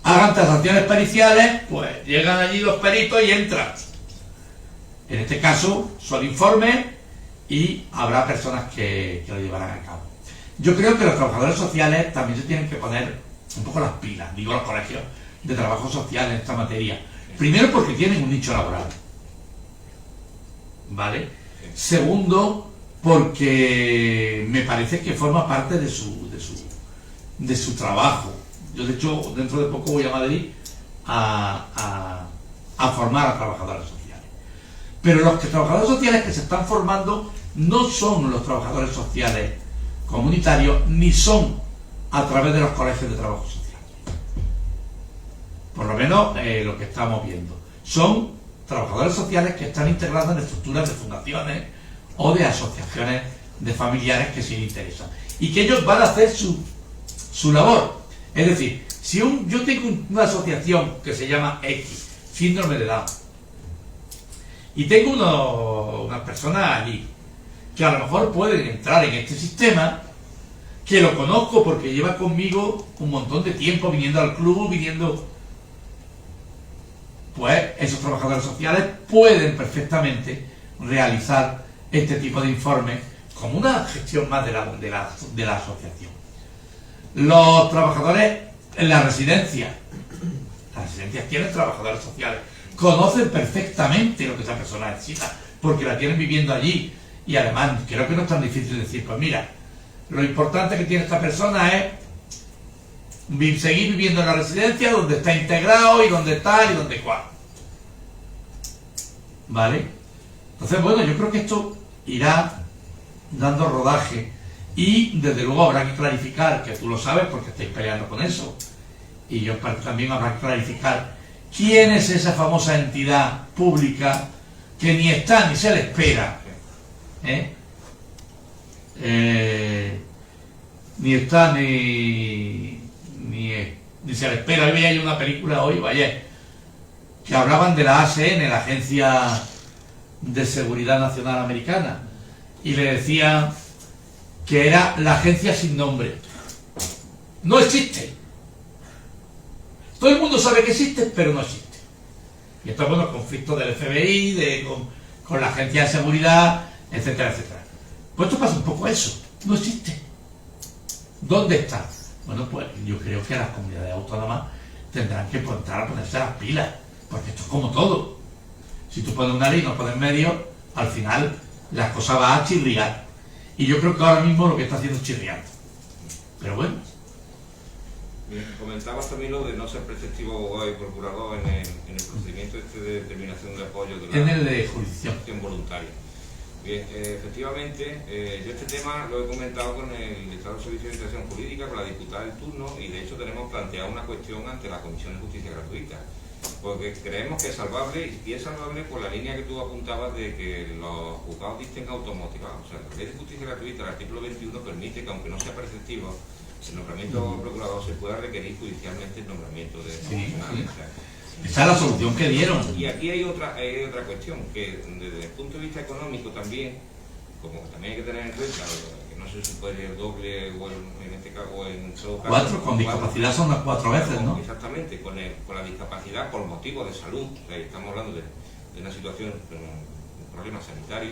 hagan transacciones periciales, pues llegan allí los peritos y entran. En este caso son informes y habrá personas que lo llevarán a cabo. Yo creo que los trabajadores sociales también se tienen que poner un poco las pilas, digo los colegios de trabajo social en esta materia. Primero porque tienen un nicho laboral, ¿vale? Segundo, porque me parece que forma parte de su trabajo. Yo, de hecho, dentro de poco voy a Madrid a formar a trabajadores sociales. Pero los trabajadores sociales que se están formando no son los trabajadores sociales comunitarios, ni son a través de los colegios de trabajo social. Por lo menos lo que estamos viendo. Son trabajadores sociales que están integrados en estructuras de fundaciones o de asociaciones de familiares que se les interesan. Y que ellos van a hacer su labor. Es decir, si yo tengo una asociación que se llama X, síndrome de Down, y tengo unas personas allí que a lo mejor pueden entrar en este sistema, que lo conozco porque lleva conmigo un montón de tiempo viniendo al club, pues esos trabajadores sociales pueden perfectamente realizar este tipo de informes como una gestión más de la asociación. Los trabajadores en las residencias tienen trabajadores sociales, conocen perfectamente lo que esa persona necesita, porque la tienen viviendo allí, y además creo que no es tan difícil decir, pues mira, lo importante que tiene esta persona es seguir viviendo en la residencia donde está integrado y donde tal y donde cual. ¿Vale? Entonces, bueno, yo creo que esto irá dando rodaje y desde luego habrá que clarificar, que tú lo sabes porque estáis peleando con eso, y yo también habrá que clarificar quién es esa famosa entidad pública que ni está ni se le espera, ni está ni se le espera. Hoy veía yo una película ayer que hablaban de la ASN, la Agencia de Seguridad Nacional Americana, y le decían que era la agencia sin nombre. No existe. Todo el mundo sabe que existe, pero no existe. Y esto es bueno, conflictos del FBI, con la agencia de seguridad, etcétera, etcétera. Pues esto pasa un poco eso. No existe. ¿Dónde está? Bueno, pues yo creo que las comunidades autónomas tendrán que entrar a ponerse las pilas, porque esto es como todo. Si tú pones una ley y no pones medios, al final las cosas van a chirriar. Y yo creo que ahora mismo lo que está haciendo es chirriar. Pero bueno. Bien, comentabas también lo de no ser preceptivo abogado y procurador en el procedimiento de determinación de apoyo de la en el de jurisdicción voluntaria. Bien, efectivamente, yo este tema lo he comentado con el Estado de Servicio de Interacción Jurídica, con la diputada del turno, y de hecho tenemos planteado una cuestión ante la Comisión de Justicia Gratuita, porque creemos que es salvable, y es salvable por la línea que tú apuntabas de que los juzgados dicten automotivados. O sea, la Ley de Justicia Gratuita, el artículo 21, permite que, aunque no sea preceptivo, el nombramiento del procurador se pueda requerir judicialmente el nombramiento de profesionales. Esa es la solución que dieron. Y aquí hay otra cuestión, que desde el punto de vista económico también, como también hay que tener en cuenta, que no se supone el doble, o en este caso, o en todo caso... 4, con discapacidad son las 4 veces, ¿no? Exactamente, con la discapacidad por motivo de salud, o sea, estamos hablando de una situación, un problema sanitario,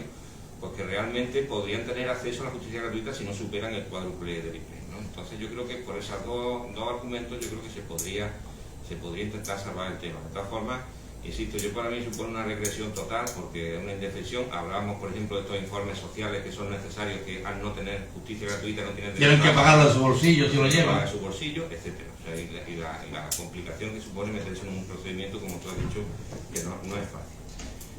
pues que realmente podrían tener acceso a la justicia gratuita si no superan el cuádruple del IPRES, ¿no? Entonces yo creo que por esos dos argumentos yo creo que se podría intentar salvar el tema. De todas formas, insisto, yo para mí supone una regresión total, porque es una indefensión. Hablamos, por ejemplo, de estos informes sociales que son necesarios, que al no tener justicia gratuita no tienen que pagarlo de su bolsillo si lo llevan. De su bolsillo, etcétera. O sea, y la complicación que supone meterse en un procedimiento, como tú has dicho, que no es fácil.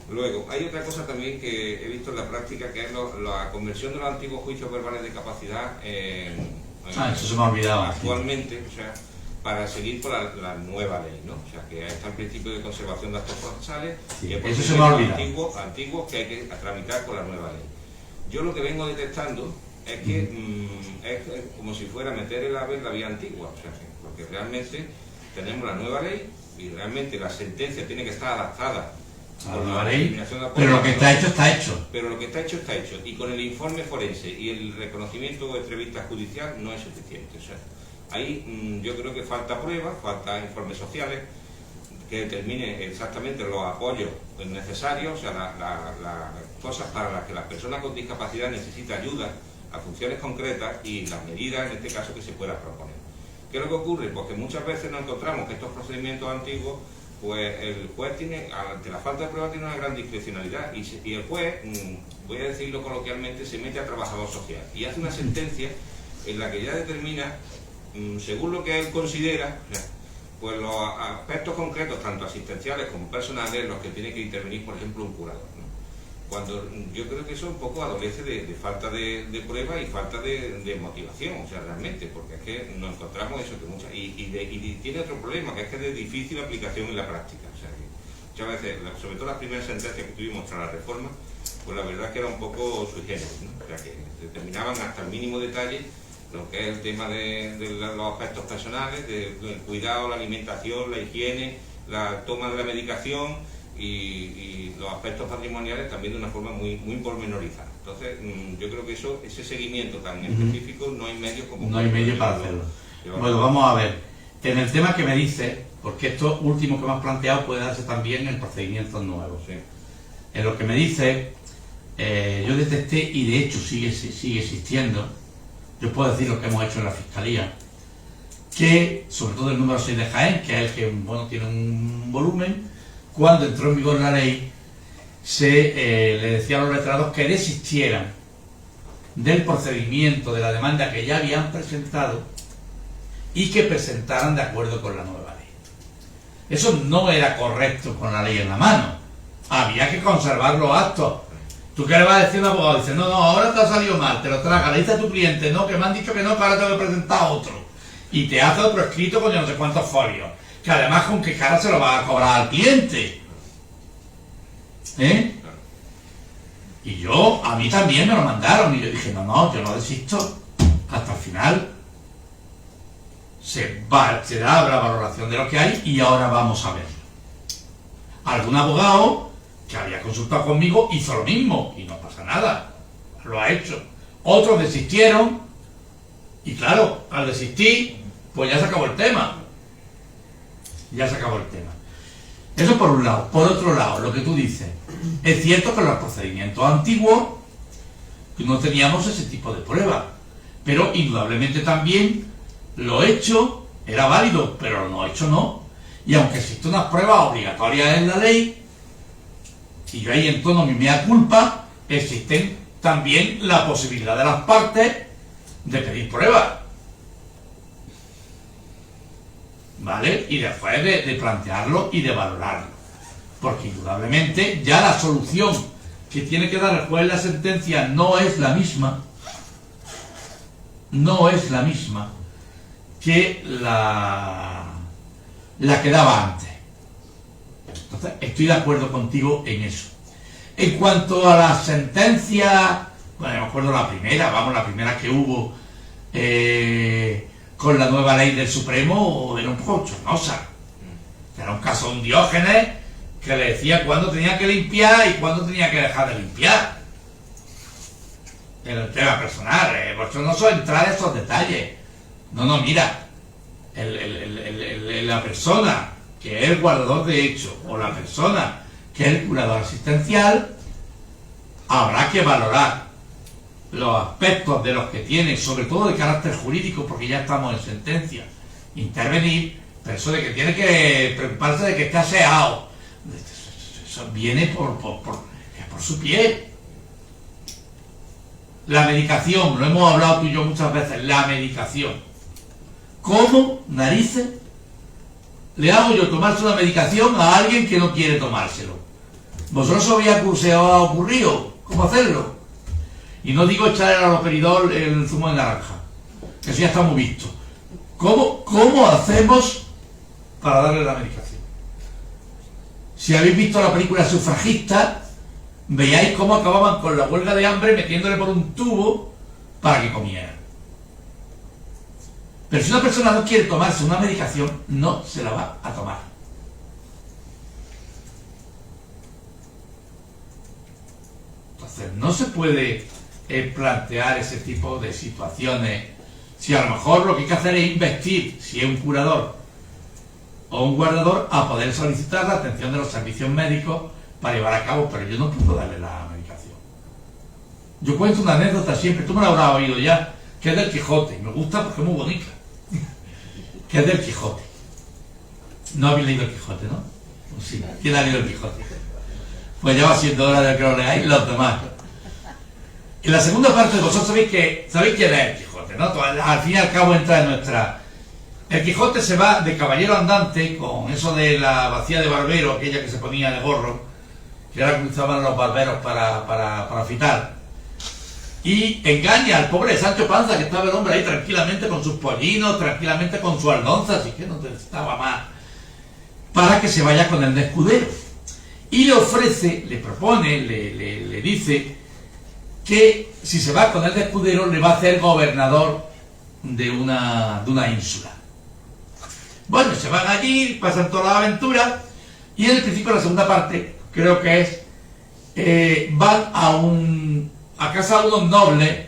Luego, hay otra cosa también que he visto en la práctica, que es la conversión de los antiguos juicios verbales de capacidad eso se me ha olvidado. Actualmente, o sea, para seguir por la nueva ley, ¿no? O sea, que está el principio de conservación de actos procesales Sí, y el eso se me ha olvidado. antiguos que hay que tramitar con la nueva ley. Yo lo que vengo detectando es que es como si fuera meter el ave en la vía antigua, o sea, porque realmente tenemos la nueva ley y realmente la sentencia tiene que estar adaptada a la nueva ley, pero lo que está hecho, está hecho. Pero lo que está hecho, está hecho. Y con el informe forense y el reconocimiento de entrevista judicial no es suficiente. O sea, ahí yo creo que falta pruebas, falta informes sociales que determinen exactamente los apoyos necesarios, o sea, las cosas para las que la persona con discapacidad necesita ayuda a funciones concretas y las medidas, en este caso, que se puedan proponer. ¿Qué es lo que ocurre? Pues que muchas veces nos encontramos que estos procedimientos antiguos, pues el juez tiene, ante la falta de prueba, tiene una gran discrecionalidad y el juez, voy a decirlo coloquialmente, se mete a trabajador social y hace una sentencia en la que ya determina, según lo que él considera, pues los aspectos concretos, tanto asistenciales como personales, los que tiene que intervenir, por ejemplo, un curador, ¿no? Cuando yo creo que eso un poco adolece de falta de prueba y falta de motivación, o sea, realmente, porque es que nos encontramos eso, que y tiene otro problema, que es que es de difícil aplicación en la práctica, o sea, que muchas veces, sobre todo las primeras sentencias que tuvimos tras la reforma, pues la verdad es que era un poco sui generis, ¿no? O sea, que determinaban hasta el mínimo detalle lo que es el tema de los aspectos personales, del cuidado, la alimentación, la higiene, la toma de la medicación y los aspectos patrimoniales también de una forma muy pormenorizada. Entonces, yo creo que ese seguimiento tan específico no hay medios como... No hay medios para hacerlo. Bueno, vamos a ver. En el tema que me dice, porque esto último que me has planteado puede darse también en procedimientos nuevos. Sí. En lo que me dice, yo detecté, y de hecho sigue existiendo, yo puedo decir lo que hemos hecho en la Fiscalía, que, sobre todo el número 6 de Jaén, que es el que tiene un volumen, cuando entró en vigor la ley, le decía a los letrados que desistieran del procedimiento de la demanda que ya habían presentado y que presentaran de acuerdo con la nueva ley. Eso no era correcto con la ley en la mano. Había que conservar los actos. ¿Tú qué le vas a decir a un abogado? Dice, no, ahora te ha salido mal, te lo traga, le dice a tu cliente, no, que me han dicho que no, que ahora tengo que presentar otro. Y te hace otro escrito con yo no sé cuántos folios. Que además con qué cara se lo va a cobrar al cliente. Y a mí también me lo mandaron y yo dije, no, yo no desisto hasta el final. Se da la valoración de lo que hay y ahora vamos a verlo. Algún abogado que había consultado conmigo hizo lo mismo y no pasa nada, lo ha hecho. Otros desistieron y claro, al desistir, pues ya se acabó el tema. Eso por un lado. Por otro lado, lo que tú dices, es cierto que en los procedimientos antiguos no teníamos ese tipo de pruebas, pero indudablemente también lo hecho era válido, pero lo no hecho no. Y aunque existen unas pruebas obligatorias en la ley, y yo ahí entono mi mea culpa, existen también la posibilidad de las partes de pedir pruebas. ¿Vale? Y después de plantearlo y de valorarlo. Porque indudablemente ya la solución que tiene que dar el juez en la sentencia no es la misma que la que daba antes. Entonces, estoy de acuerdo contigo en eso. En cuanto a la sentencia, bueno, me acuerdo la primera que hubo con la nueva ley del Supremo, era un poco chornosa. Era un caso de un Diógenes que le decía cuándo tenía que limpiar y cuándo tenía que dejar de limpiar. En el tema personal, vosotros no sois entrar en esos detalles. No, mira, la persona que es el guardador de hechos o la persona que es el curador asistencial, habrá que valorar los aspectos de los que tiene, sobre todo de carácter jurídico, porque ya estamos en sentencia, intervenir, pero eso de que tiene que preocuparse de que esté aseado, eso viene por su pie. La medicación, lo hemos hablado tú y yo muchas veces, la medicación. ¿Cómo narices le hago yo tomarse una medicación a alguien que no quiere tomárselo? ¿Vosotros se os ha ocurrido cómo hacerlo? Y no digo echar al haloperidol el zumo de naranja, que eso ya está muy visto. ¿Cómo hacemos para darle la medicación? Si habéis visto la película Sufragista, veáis cómo acababan con la huelga de hambre metiéndole por un tubo para que comiera. Pero si una persona no quiere tomarse una medicación, no se la va a tomar. Entonces, no se puede plantear ese tipo de situaciones. Si a lo mejor lo que hay que hacer es investir, si es un curador o un guardador, a poder solicitar la atención de los servicios médicos para llevar a cabo, pero yo no puedo darle la medicación. Yo cuento una anécdota siempre, tú me la habrás oído ya, que es del Quijote, me gusta porque es muy bonita, que es del Quijote. No habéis leído el Quijote, ¿no? Pues sí, ¿quién ha leído el Quijote? Pues ya va siendo hora de que lo leáis los demás. En la segunda parte, vosotros sabéis quién es el Quijote, ¿no? Al fin y al cabo entra en nuestra... El Quijote se va de caballero andante con eso de la bacía de barbero, aquella que se ponía de gorro, que era que usaban los barberos para afitar, y engaña al pobre Sancho Panza, que estaba el hombre ahí tranquilamente con sus pollinos, tranquilamente con su aldonza, así que no necesitaba más, para que se vaya con el de escudero. Y le ofrece, le propone, le dice que si se va con el de escudero le va a hacer gobernador de una ínsula. Bueno, se van allí, pasan toda la aventura, y en el principio de la segunda parte, creo que es, van a casa de unos nobles,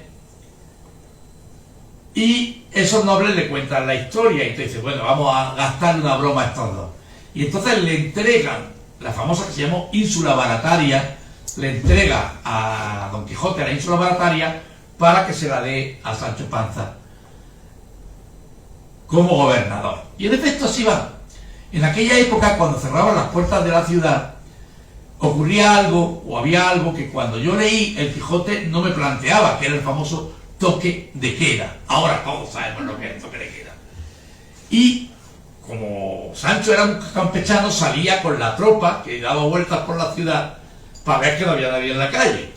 y esos nobles le cuentan la historia, y entonces dice, bueno, vamos a gastarle una broma a estos dos. Y entonces le entregan la famosa que se llamó Ínsula Barataria, le entrega a Don Quijote la Ínsula Barataria para que se la dé a Sancho Panza como gobernador. Y en efecto así va. En aquella época, cuando cerraban las puertas de la ciudad, ocurría algo, o había algo que cuando yo leí el Quijote no me planteaba, que era el famoso toque de queda. Ahora todos sabemos lo que es el toque de queda. Y como Sancho era un campechano, salía con la tropa que daba vueltas por la ciudad para ver que no había nadie en la calle.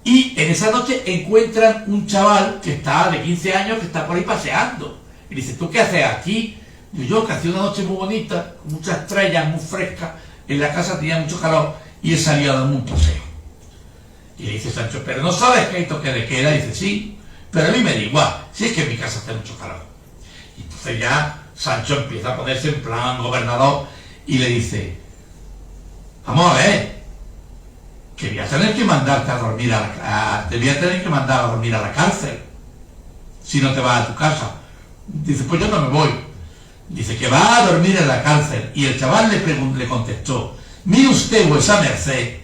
Y en esa noche encuentran un chaval que está de 15 años, que está por ahí paseando. Y dice, ¿tú qué haces aquí? Y yo, que hacía una noche muy bonita, con muchas estrellas, muy fresca, en la casa tenía mucho calor, y él salía a darme un paseo. Y le dice Sancho, ¿pero no sabes que hay toque de queda? Y dice, sí, pero a mí me da igual, si es que en mi casa hace mucho calor. Y entonces ya Sancho empieza a ponerse en plan gobernador, y le dice, vamos a ver, que voy a tener que mandarte a dormir te voy a tener que mandar a dormir a la cárcel si no te vas a tu casa. Dice, pues yo no me voy. Dice que va a dormir en la cárcel. Y el chaval le contestó, mire usted, vuesa merced,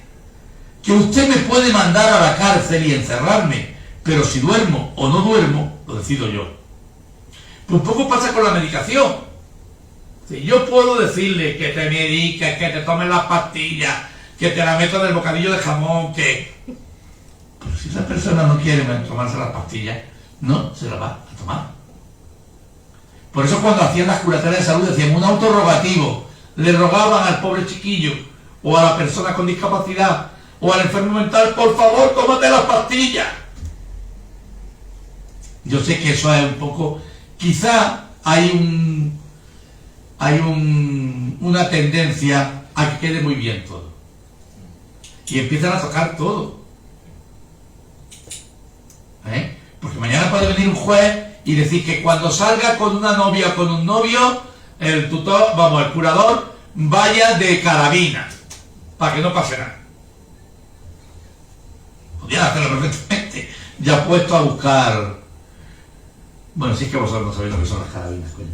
que usted me puede mandar a la cárcel y encerrarme, pero si duermo o no duermo, lo decido yo. Pues poco pasa con la medicación. Si yo puedo decirle que te mediques, que te tomes las pastillas, que te la meto en el bocadillo de jamón, que... Pero si esa persona no quiere tomarse las pastillas, no se las va a tomar. Por eso cuando hacían las curateras de salud decían un autorrogativo, le rogaban al pobre chiquillo, o a la persona con discapacidad, o al enfermo mental, por favor, tómate las pastillas. Yo sé que eso es un poco... Quizá hay una tendencia a que quede muy bien todo. Y empiezan a tocar todo. Porque mañana puede venir un juez y decir que cuando salga con una novia o con un novio, el curador vaya de carabina, para que no pase nada. Podrían hacerlo perfectamente, ya puesto a buscar... Bueno, sí es que vosotros no sabéis lo que son las carabinas, coño.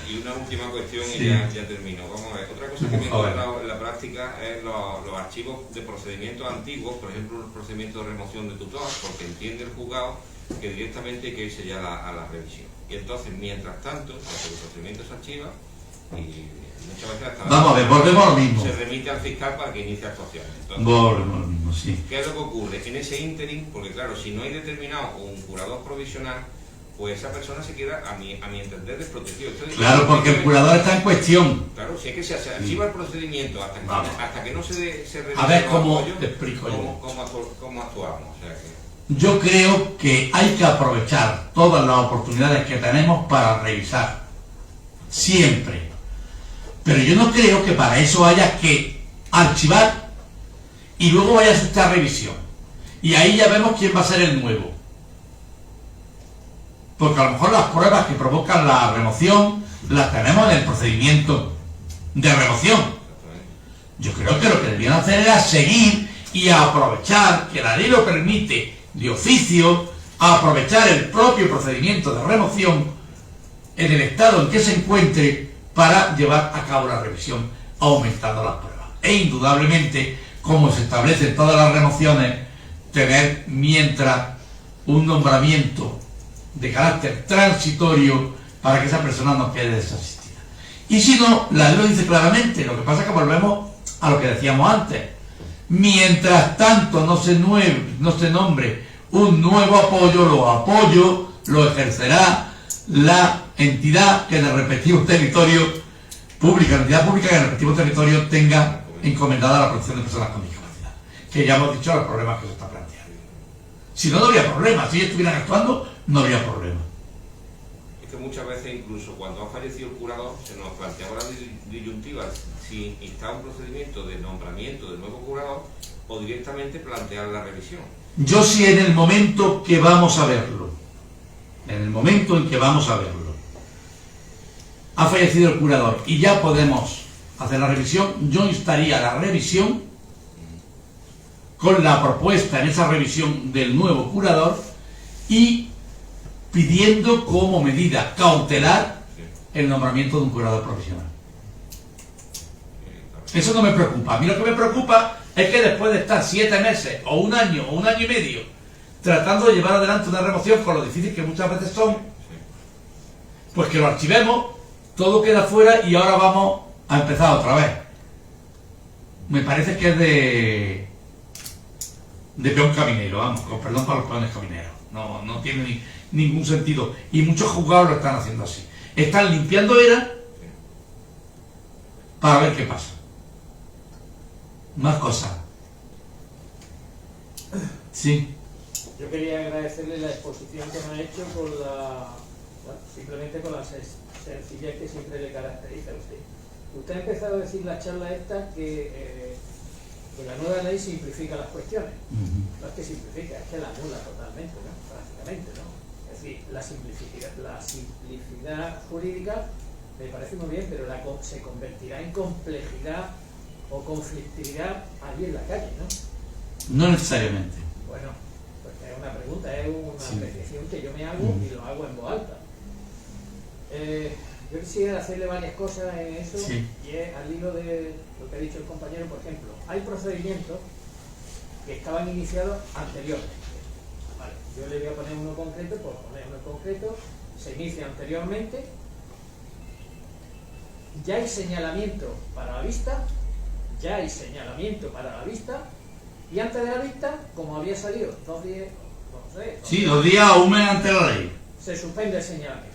Y una última cuestión y sí. ya termino. Vamos a ver, otra cosa que me he encontrado en la práctica es los archivos de procedimientos antiguos, por ejemplo, los procedimientos de remoción de tutor, porque entiende el juzgado que directamente hay que irse ya a la revisión. Y entonces, mientras tanto, el procedimiento se archiva y muchas veces hasta... Vamos a ver, volvemos a lo mismo. Se remite al fiscal para que inicie actuaciones. Entonces, volvemos a lo mismo, sí. ¿qué es lo que ocurre? En ese ínterin, porque claro, si no hay determinado un curador provisional, pues esa persona se queda, a mi entender, desprotegido. Entonces, claro, porque el curador está en cuestión. Claro, si es que se archiva el procedimiento hasta que no se remite. A ver cómo te explico yo. ¿Cómo actuamos? O sea que... yo creo que hay que aprovechar todas las oportunidades que tenemos para revisar. Siempre. Pero yo no creo que para eso haya que archivar y luego vaya a hacer esta revisión. Y ahí ya vemos quién va a ser el nuevo. Porque a lo mejor las pruebas que provocan la remoción las tenemos en el procedimiento de remoción. Yo creo que lo que deberían hacer era seguir y aprovechar, que la ley lo permite de oficio, aprovechar el propio procedimiento de remoción en el estado en que se encuentre para llevar a cabo la revisión aumentando las pruebas. E indudablemente, como se establece en todas las remociones, tener mientras un nombramiento de carácter transitorio para que esa persona no quede desasistida. Y si no, la ley lo dice claramente, lo que pasa es que volvemos a lo que decíamos antes. Mientras tanto no se nombre un nuevo apoyo, los apoyos los ejercerá la entidad que en el respectivo territorio pública, la entidad pública que en el respectivo territorio tenga encomendada la protección de personas con discapacidad. Que ya hemos dicho los problemas que se están planteando. Si no, no habría problema. Si ellos estuvieran actuando, no habría problema. Es que muchas veces, incluso cuando ha fallecido el curador, se nos planteaba la disyuntiva si está un procedimiento de nombramiento del nuevo curador o directamente plantear la revisión. Yo sí, en el momento que vamos a verlo, en el momento en que vamos a verlo, ha fallecido el curador y ya podemos hacer la revisión, yo instaría la revisión con la propuesta en esa revisión del nuevo curador y pidiendo como medida cautelar el nombramiento de un curador profesional. Eso no me preocupa. A mí lo que me preocupa es que después de estar 7 meses o un año y medio tratando de llevar adelante una remoción con lo difícil que muchas veces son, pues que lo archivemos, todo queda fuera y ahora vamos a empezar otra vez. Me parece que es de peón caminero, vamos, con perdón para los peones camineros. No tiene ningún sentido. Y muchos juzgados lo están haciendo así. Están limpiando era para ver qué pasa. Más cosas. Sí. Yo quería agradecerle la exposición que me ha hecho simplemente con la sencillez que siempre le caracteriza a usted. Usted ha empezado a decir la charla esta que la nueva ley simplifica las cuestiones. No es que simplifica, es que la anula totalmente, ¿no? Prácticamente, ¿no? Es decir, la simplicidad jurídica me parece muy bien, pero se convertirá en complejidad o conflictividad allí en la calle, ¿no? No necesariamente. Bueno, pues es una pregunta, es una apreciación que yo me hago y lo hago en voz alta. Yo quisiera hacerle varias cosas en eso, y es al hilo de lo que ha dicho el compañero. Por ejemplo, hay procedimientos que estaban iniciados anteriormente. Vale, yo le voy a poner uno concreto, por poner uno concreto, se inicia anteriormente, ya hay señalamiento para la vista, y antes de la vista, como había salido 2 días, no sé, 2 días o un mes ante la ley. Se suspende el señalamiento.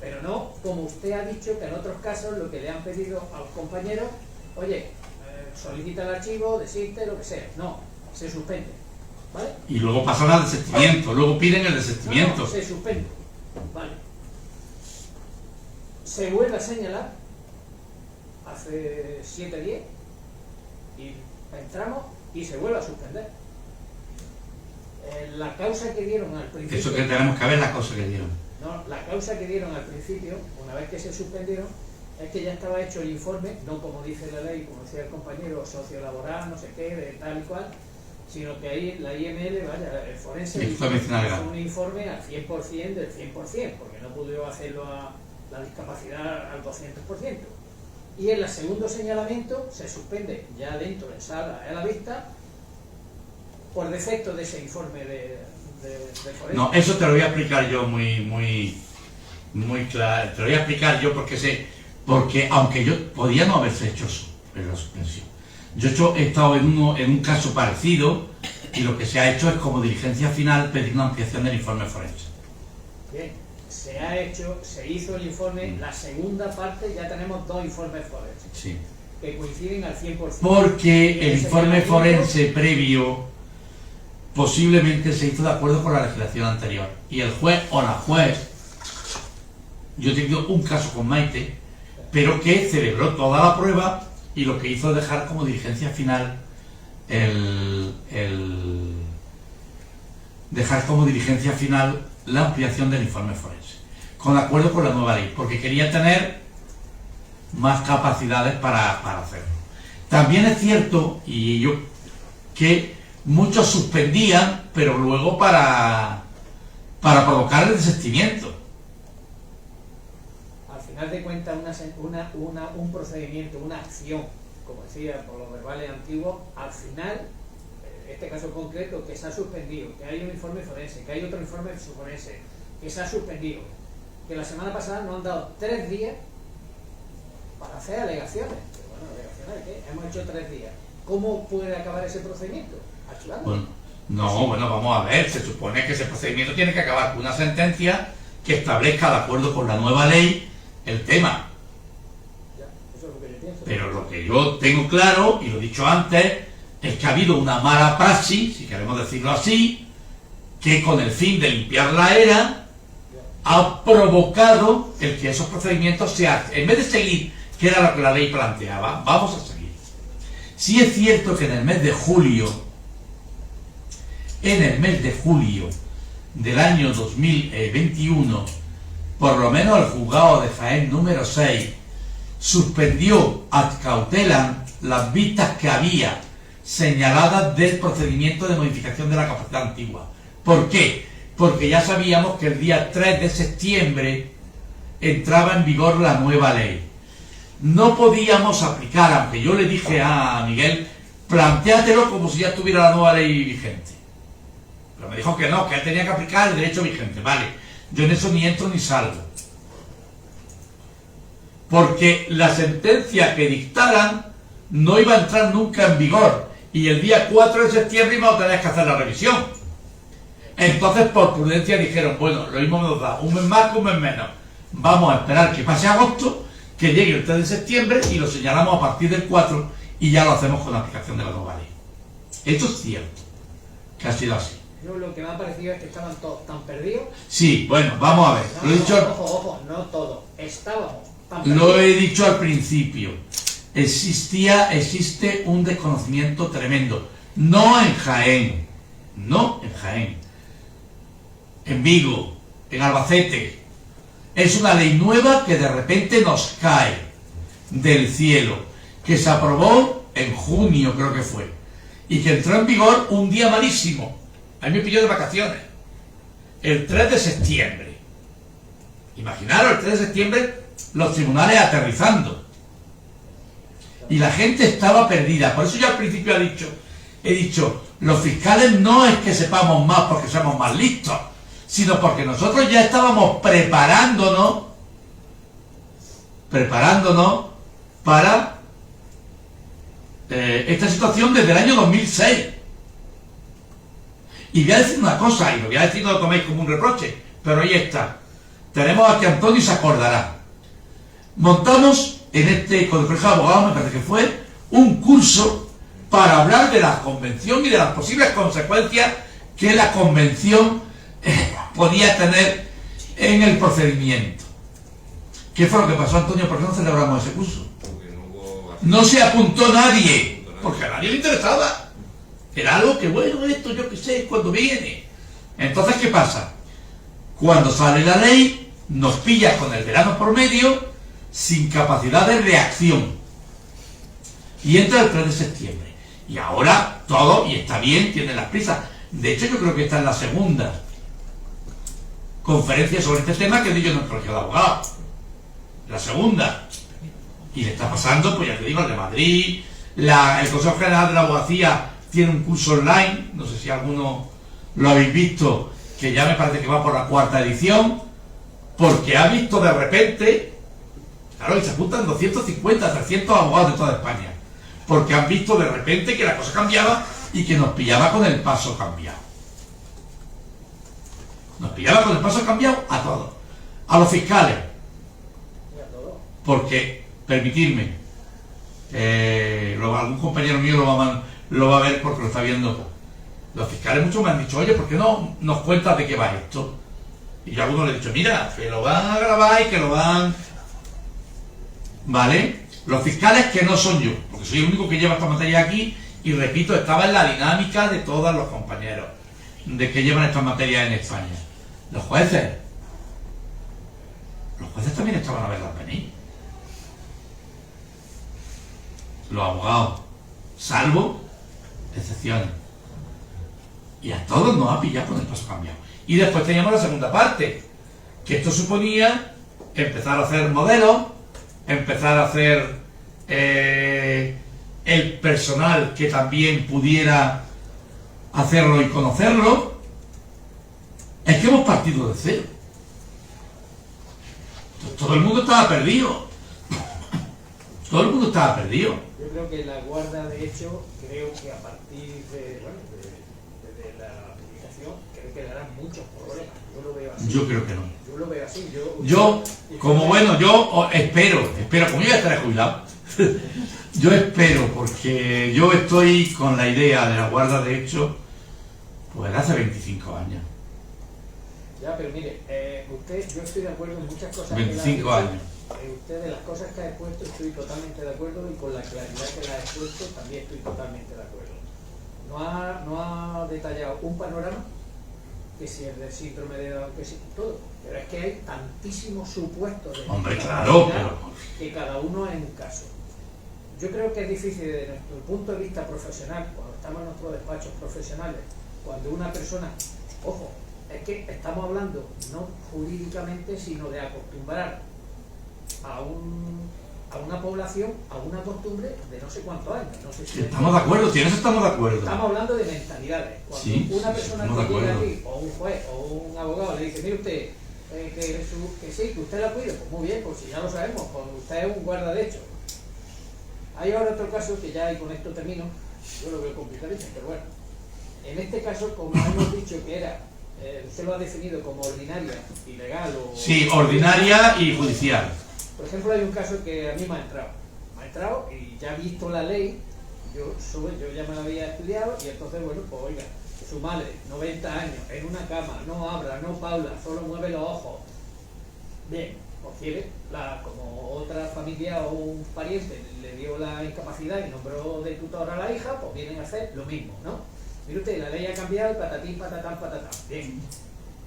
Pero no, como usted ha dicho, que en otros casos lo que le han pedido a los compañeros, oye, solicita el archivo, desiste, lo que sea. No, se suspende. ¿Vale? Y luego pasan al desistimiento, luego piden el desistimiento. No, se suspende. Vale. Se vuelve a señalar hace 7 días y entramos y se vuelve a suspender. La causa que dieron al principio... Eso que tenemos que ver, la causa que dieron. No, la causa que dieron al principio, una vez que se suspendieron, es que ya estaba hecho el informe, no como dice la ley, como decía el compañero, sociolaboral, no sé qué, de tal y cual, sino que ahí la IML, vaya, el forense hizo un informe al 100% del 100%, porque no pudo hacerlo a la discapacidad al 200%. Y en el segundo señalamiento se suspende ya dentro en sala a la vista por defecto de ese informe de forense. No, eso te lo voy a explicar yo muy claro. Te lo voy a explicar yo porque aunque yo podía no haberse hecho eso en la suspensión. Yo he estado en un caso parecido y lo que se ha hecho es como diligencia final pedir una ampliación del informe forense. Bien, se hizo el informe, la segunda parte ya tenemos 2 informes forenses. Sí. Que coinciden al 100%. Porque el informe forense previo posiblemente se hizo de acuerdo con la legislación anterior. Y el juez o la juez, yo he tenido un caso con Maite, pero que celebró toda la prueba y lo que hizo es dejar como diligencia final dejar como diligencia final la ampliación del informe forense, con acuerdo con la nueva ley, porque quería tener más capacidades para hacerlo. También es cierto, y yo, que muchos suspendían, pero luego para provocar el desistimiento. Al final de cuentas, un procedimiento, una acción, como decía por los verbales antiguos, al final, en este caso concreto, que se ha suspendido, que hay un informe forense, que hay otro informe forense, que se ha suspendido, que la semana pasada nos han dado 3 días para hacer alegaciones. Pero bueno, ¿alegaciones de qué? Hemos hecho 3 días. ¿Cómo puede acabar ese procedimiento? Archivando. Bueno, no, bueno, vamos a ver, se supone que ese procedimiento tiene que acabar con una sentencia que establezca, de acuerdo con la nueva ley, el tema. Ya, eso es lo que yo pienso. Pero lo que yo tengo claro, y lo he dicho antes, es que ha habido una mala praxis, si queremos decirlo así, que con el fin de limpiar la era, ha provocado el que esos procedimientos sean, en vez de seguir, que era lo que la ley planteaba, vamos a seguir. Sí es cierto que en el mes de julio del año 2021, por lo menos el juzgado de Jaén número 6 suspendió ad cautelam las vistas que había señaladas del procedimiento de modificación de la capacidad antigua. ¿Por qué? Porque ya sabíamos que el día 3 de septiembre entraba en vigor la nueva ley. No podíamos aplicar, aunque yo le dije a Miguel, plantéatelo como si ya estuviera la nueva ley vigente. Pero me dijo que no, que él tenía que aplicar el derecho vigente. Vale, yo en eso ni entro ni salgo. Porque la sentencia que dictaran no iba a entrar nunca en vigor. Y el día 4 de septiembre íbamos a tener que hacer la revisión. Entonces, por prudencia, dijeron, bueno, lo mismo nos da un mes más que un mes menos. Vamos a esperar que pase agosto, que llegue el 3 de septiembre y lo señalamos a partir del 4 y ya lo hacemos con la aplicación de la nueva ley. Esto es cierto, que ha sido así. Yo lo que me ha parecido es que estaban todos tan perdidos. Sí, bueno, vamos a ver. No, Lo he dicho, ojo, no todos. Estábamos tan perdidos. lo he dicho al principio. Existe un desconocimiento tremendo. No en Jaén, en Vigo, en Albacete. Es una ley nueva que de repente nos cae del cielo, que se aprobó en junio, creo que fue, y que entró en vigor un día malísimo. A mí me pilló de vacaciones, el 3 de septiembre. Imaginaros, el 3 de septiembre, los tribunales aterrizando. Y la gente estaba perdida. Por eso yo al principio he dicho, los fiscales no es que sepamos más porque somos más listos, sino porque nosotros ya estábamos preparándonos para esta situación desde el año 2006. Y voy a decir una cosa, y lo voy a decir, no lo toméis como un reproche, pero ahí está. Tenemos aquí a Antonio y se acordará. Montamos en con el colegio de abogados, me parece que fue, un curso para hablar de la convención y de las posibles consecuencias que la convención podía tener en el procedimiento. ¿Qué fue lo que pasó, Antonio? ¿Por qué no celebramos ese curso? Porque No se apuntó nadie, porque a nadie le interesaba. Era algo que, bueno, esto yo qué sé, cuando viene. Entonces, ¿qué pasa? Cuando sale la ley, nos pilla con el verano por medio, sin capacidad de reacción. Y entra el 3 de septiembre. Y ahora todo, y está bien, tiene las prisas. De hecho, yo creo que está en la segunda conferencia sobre este tema que doy yo en el Colegio de Abogados. La segunda. Y le está pasando, pues ya te digo, el de Madrid. El Consejo General de la Abogacía tiene un curso online, no sé si alguno lo habéis visto, que ya me parece que va por la 4ª edición, porque ha visto de repente, claro, y se apuntan 250, 300 abogados de toda España, porque han visto de repente que la cosa cambiaba y que nos pillaba con el paso cambiado. Nos pillaba con el paso cambiado a todos, a los fiscales, porque, permitidme, algún compañero mío lo va a ver porque lo está viendo. Los fiscales muchos me han dicho, oye, ¿por qué no nos cuentas de qué va esto? Y yo a algunos le he dicho, mira, que lo van a grabar y que lo van... ¿Vale? Los fiscales que no son yo, porque soy el único que lleva esta materia aquí, y repito, estaba en la dinámica de todos los compañeros de que llevan estas materias en España. Los jueces también estaban a verlas venir. Los abogados, salvo excepciones. Y a todos nos ha pillado con el paso cambiado. Y después teníamos la segunda parte, que esto suponía empezar a hacer modelos, empezar a hacer el personal que también pudiera hacerlo y conocerlo. Es que hemos partido de cero. Todo el mundo estaba perdido. Todo el mundo estaba perdido. Yo creo que la guarda, de hecho, creo que a partir de la aplicación, creo que darán muchos problemas. Yo lo veo así. Yo creo que no. Yo lo veo así. Yo espero, como yo ya estaré jubilado, yo espero, porque yo estoy con la idea de la guarda de hecho, pues hace 25 años. Ya, pero mire, yo estoy de acuerdo en muchas cosas. 25 años. Usted, de las cosas que ha expuesto, estoy totalmente de acuerdo, y con la claridad que la ha expuesto también estoy totalmente de acuerdo. No ha detallado un panorama, que si es del síndrome de Down, que si todo, pero es que hay tantísimos supuestos de que cada uno es un caso. Yo creo que es difícil desde nuestro punto de vista profesional, cuando estamos en nuestros despachos profesionales, cuando una persona, ojo, es que estamos hablando no jurídicamente, sino de acostumbrar a una población a una costumbre de no sé cuántos años. No sé si estamos de acuerdo, si en eso estamos de acuerdo. Estamos hablando de mentalidades. Cuando sí, una persona que llega aquí, o un juez, o un abogado, le dice, mire usted, que sí, que usted la cuide, pues muy bien, pues si ya lo sabemos, pues usted es un guarda de hecho. Hay ahora otro caso que ya, y con esto termino, yo lo veo complicadísimo, pero bueno. En este caso, como hemos dicho que era, usted lo ha definido como ordinaria, ilegal o... Sí, ordinaria y judicial. Por ejemplo, hay un caso que a mí me ha entrado y ya visto la ley, yo ya me la había estudiado, y entonces, bueno, pues oiga, su madre, 90 años, en una cama, no habla, no paula, solo mueve los ojos. Bien, pues quiere, como otra familia o un pariente le dio la incapacidad y nombró de tutor a la hija, pues vienen a hacer lo mismo, ¿no? Mire usted, la ley ha cambiado, patatín, patatán, patatán. Bien.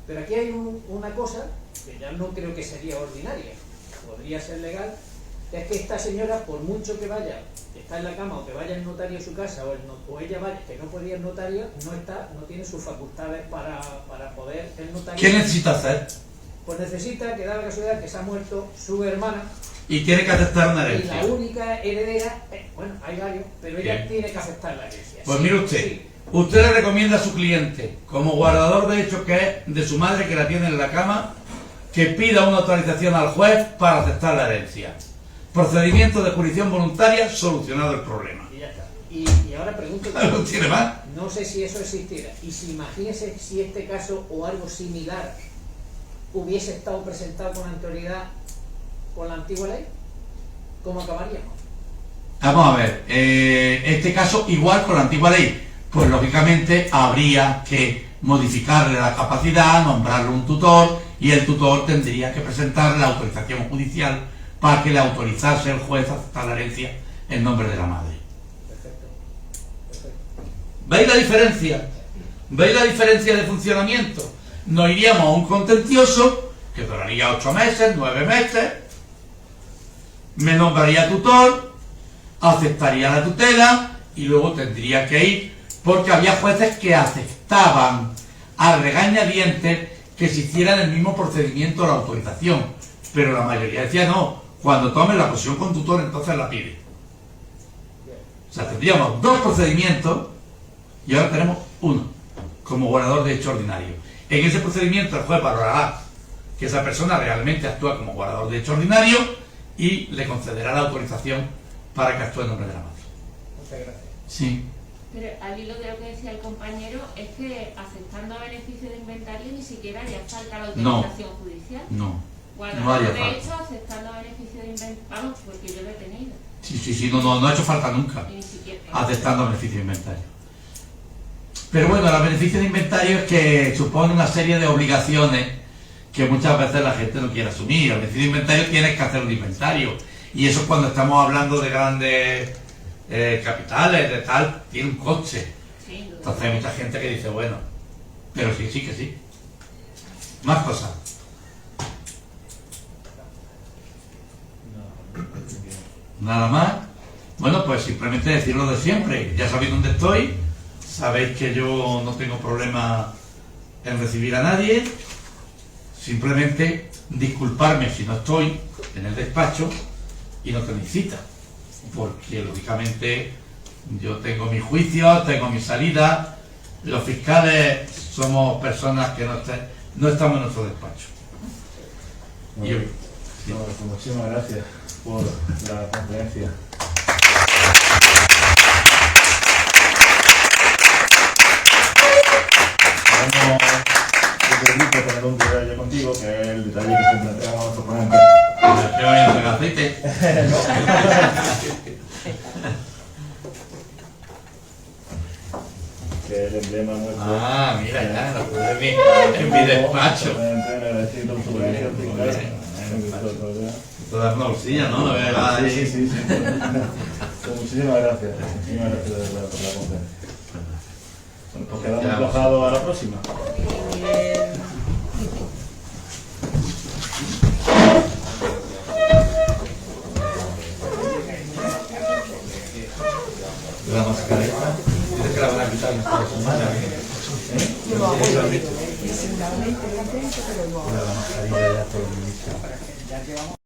Pero aquí hay una cosa que ya no creo que sería ordinaria, podría ser legal, que es que esta señora, por mucho que vaya, que está en la cama, o que vaya el notario a su casa, o ella vaya, que no podía el notario, no tiene sus facultades para poder el notario. ¿Qué necesita hacer? Pues necesita, que da la casualidad que se ha muerto su hermana. Y tiene que aceptar una herencia. Y la única heredera, bueno, hay varios, pero ella Bien. tiene que aceptar la herencia. Pues sí, mire usted, sí. Usted le recomienda a su cliente, como guardador de hechos que es de su madre que la tiene en la cama, que pida una autorización al juez para aceptar la herencia. Procedimiento de jurisdicción voluntaria, solucionado el problema. Y ya está. Y ahora pregunto, ¿No tiene más? no sé si eso existiera, y si imagínese si este caso o algo similar hubiese estado presentado con anterioridad con la antigua ley, ¿cómo acabaríamos? Vamos a ver, este caso igual con la antigua ley, pues lógicamente habría que modificarle la capacidad, nombrarle un tutor, y el tutor tendría que presentar la autorización judicial para que le autorizase el juez a aceptar la herencia en nombre de la madre. Perfecto. ¿Veis la diferencia? ¿Veis la diferencia de funcionamiento? Nos iríamos a un contencioso que duraría 8 meses, 9 meses, me nombraría tutor, aceptaría la tutela y luego tendría que ir, porque había jueces que aceptaban a regañadientes que se hiciera el mismo procedimiento de la autorización, pero la mayoría decía no, cuando tomes la posición con tutor entonces la pide. O sea, tendríamos 2 procedimientos y ahora tenemos uno, como guardador de hecho ordinario. En ese procedimiento el juez valorará que esa persona realmente actúa como guardador de hecho ordinario y le concederá la autorización para que actúe en nombre de la madre. Muchas gracias. Sí. Pero al hilo de lo que decía el compañero, es que aceptando beneficio de inventario ni siquiera haría falta la autorización judicial. No. Guardador No haría de falta. hecho, aceptando beneficio de inventario, vamos, porque yo lo he tenido. Sí, no ha hecho falta nunca. Y ni siquiera. Aceptando beneficio de inventario. Pero bueno, el beneficio de inventario es que supone una serie de obligaciones que muchas veces la gente no quiere asumir. El beneficio de inventario tienes que hacer un inventario. Y eso cuando estamos hablando de grandes capitales, de tal, tiene un coste. Sí, Entonces hay mucha gente que dice, bueno, pero sí, sí que sí. Más cosas. Nada más. Bueno, pues simplemente decir lo de siempre. Ya sabéis dónde estoy. Sabéis que yo no tengo problema en recibir a nadie. Simplemente disculparme si no estoy en el despacho y no tenéis cita. Porque lógicamente yo tengo mis juicios, tengo mis salidas. Los fiscales somos personas que no estamos en nuestro despacho. Y yo, sí. No, pues muchísimas gracias por la conferencia. Vamos desde el grupo tener un detalle contigo, que es el detalle que siempre entregamos a nuestros ponentes. ¿Me voy a entregar aceite? Que es el emblema nuestro. Ah, mira, ya, lo puse en mi despacho. Esto da una bolsilla, ¿no? Sí, sí, sí. Pues muchísimas gracias. Muchísimas gracias de verdad por la conferencia. Bueno, pues quedamos emplazados a la próxima. La mascareta. Dice que la van a quitar en esta semana. La mascarilla ya todo el ministro.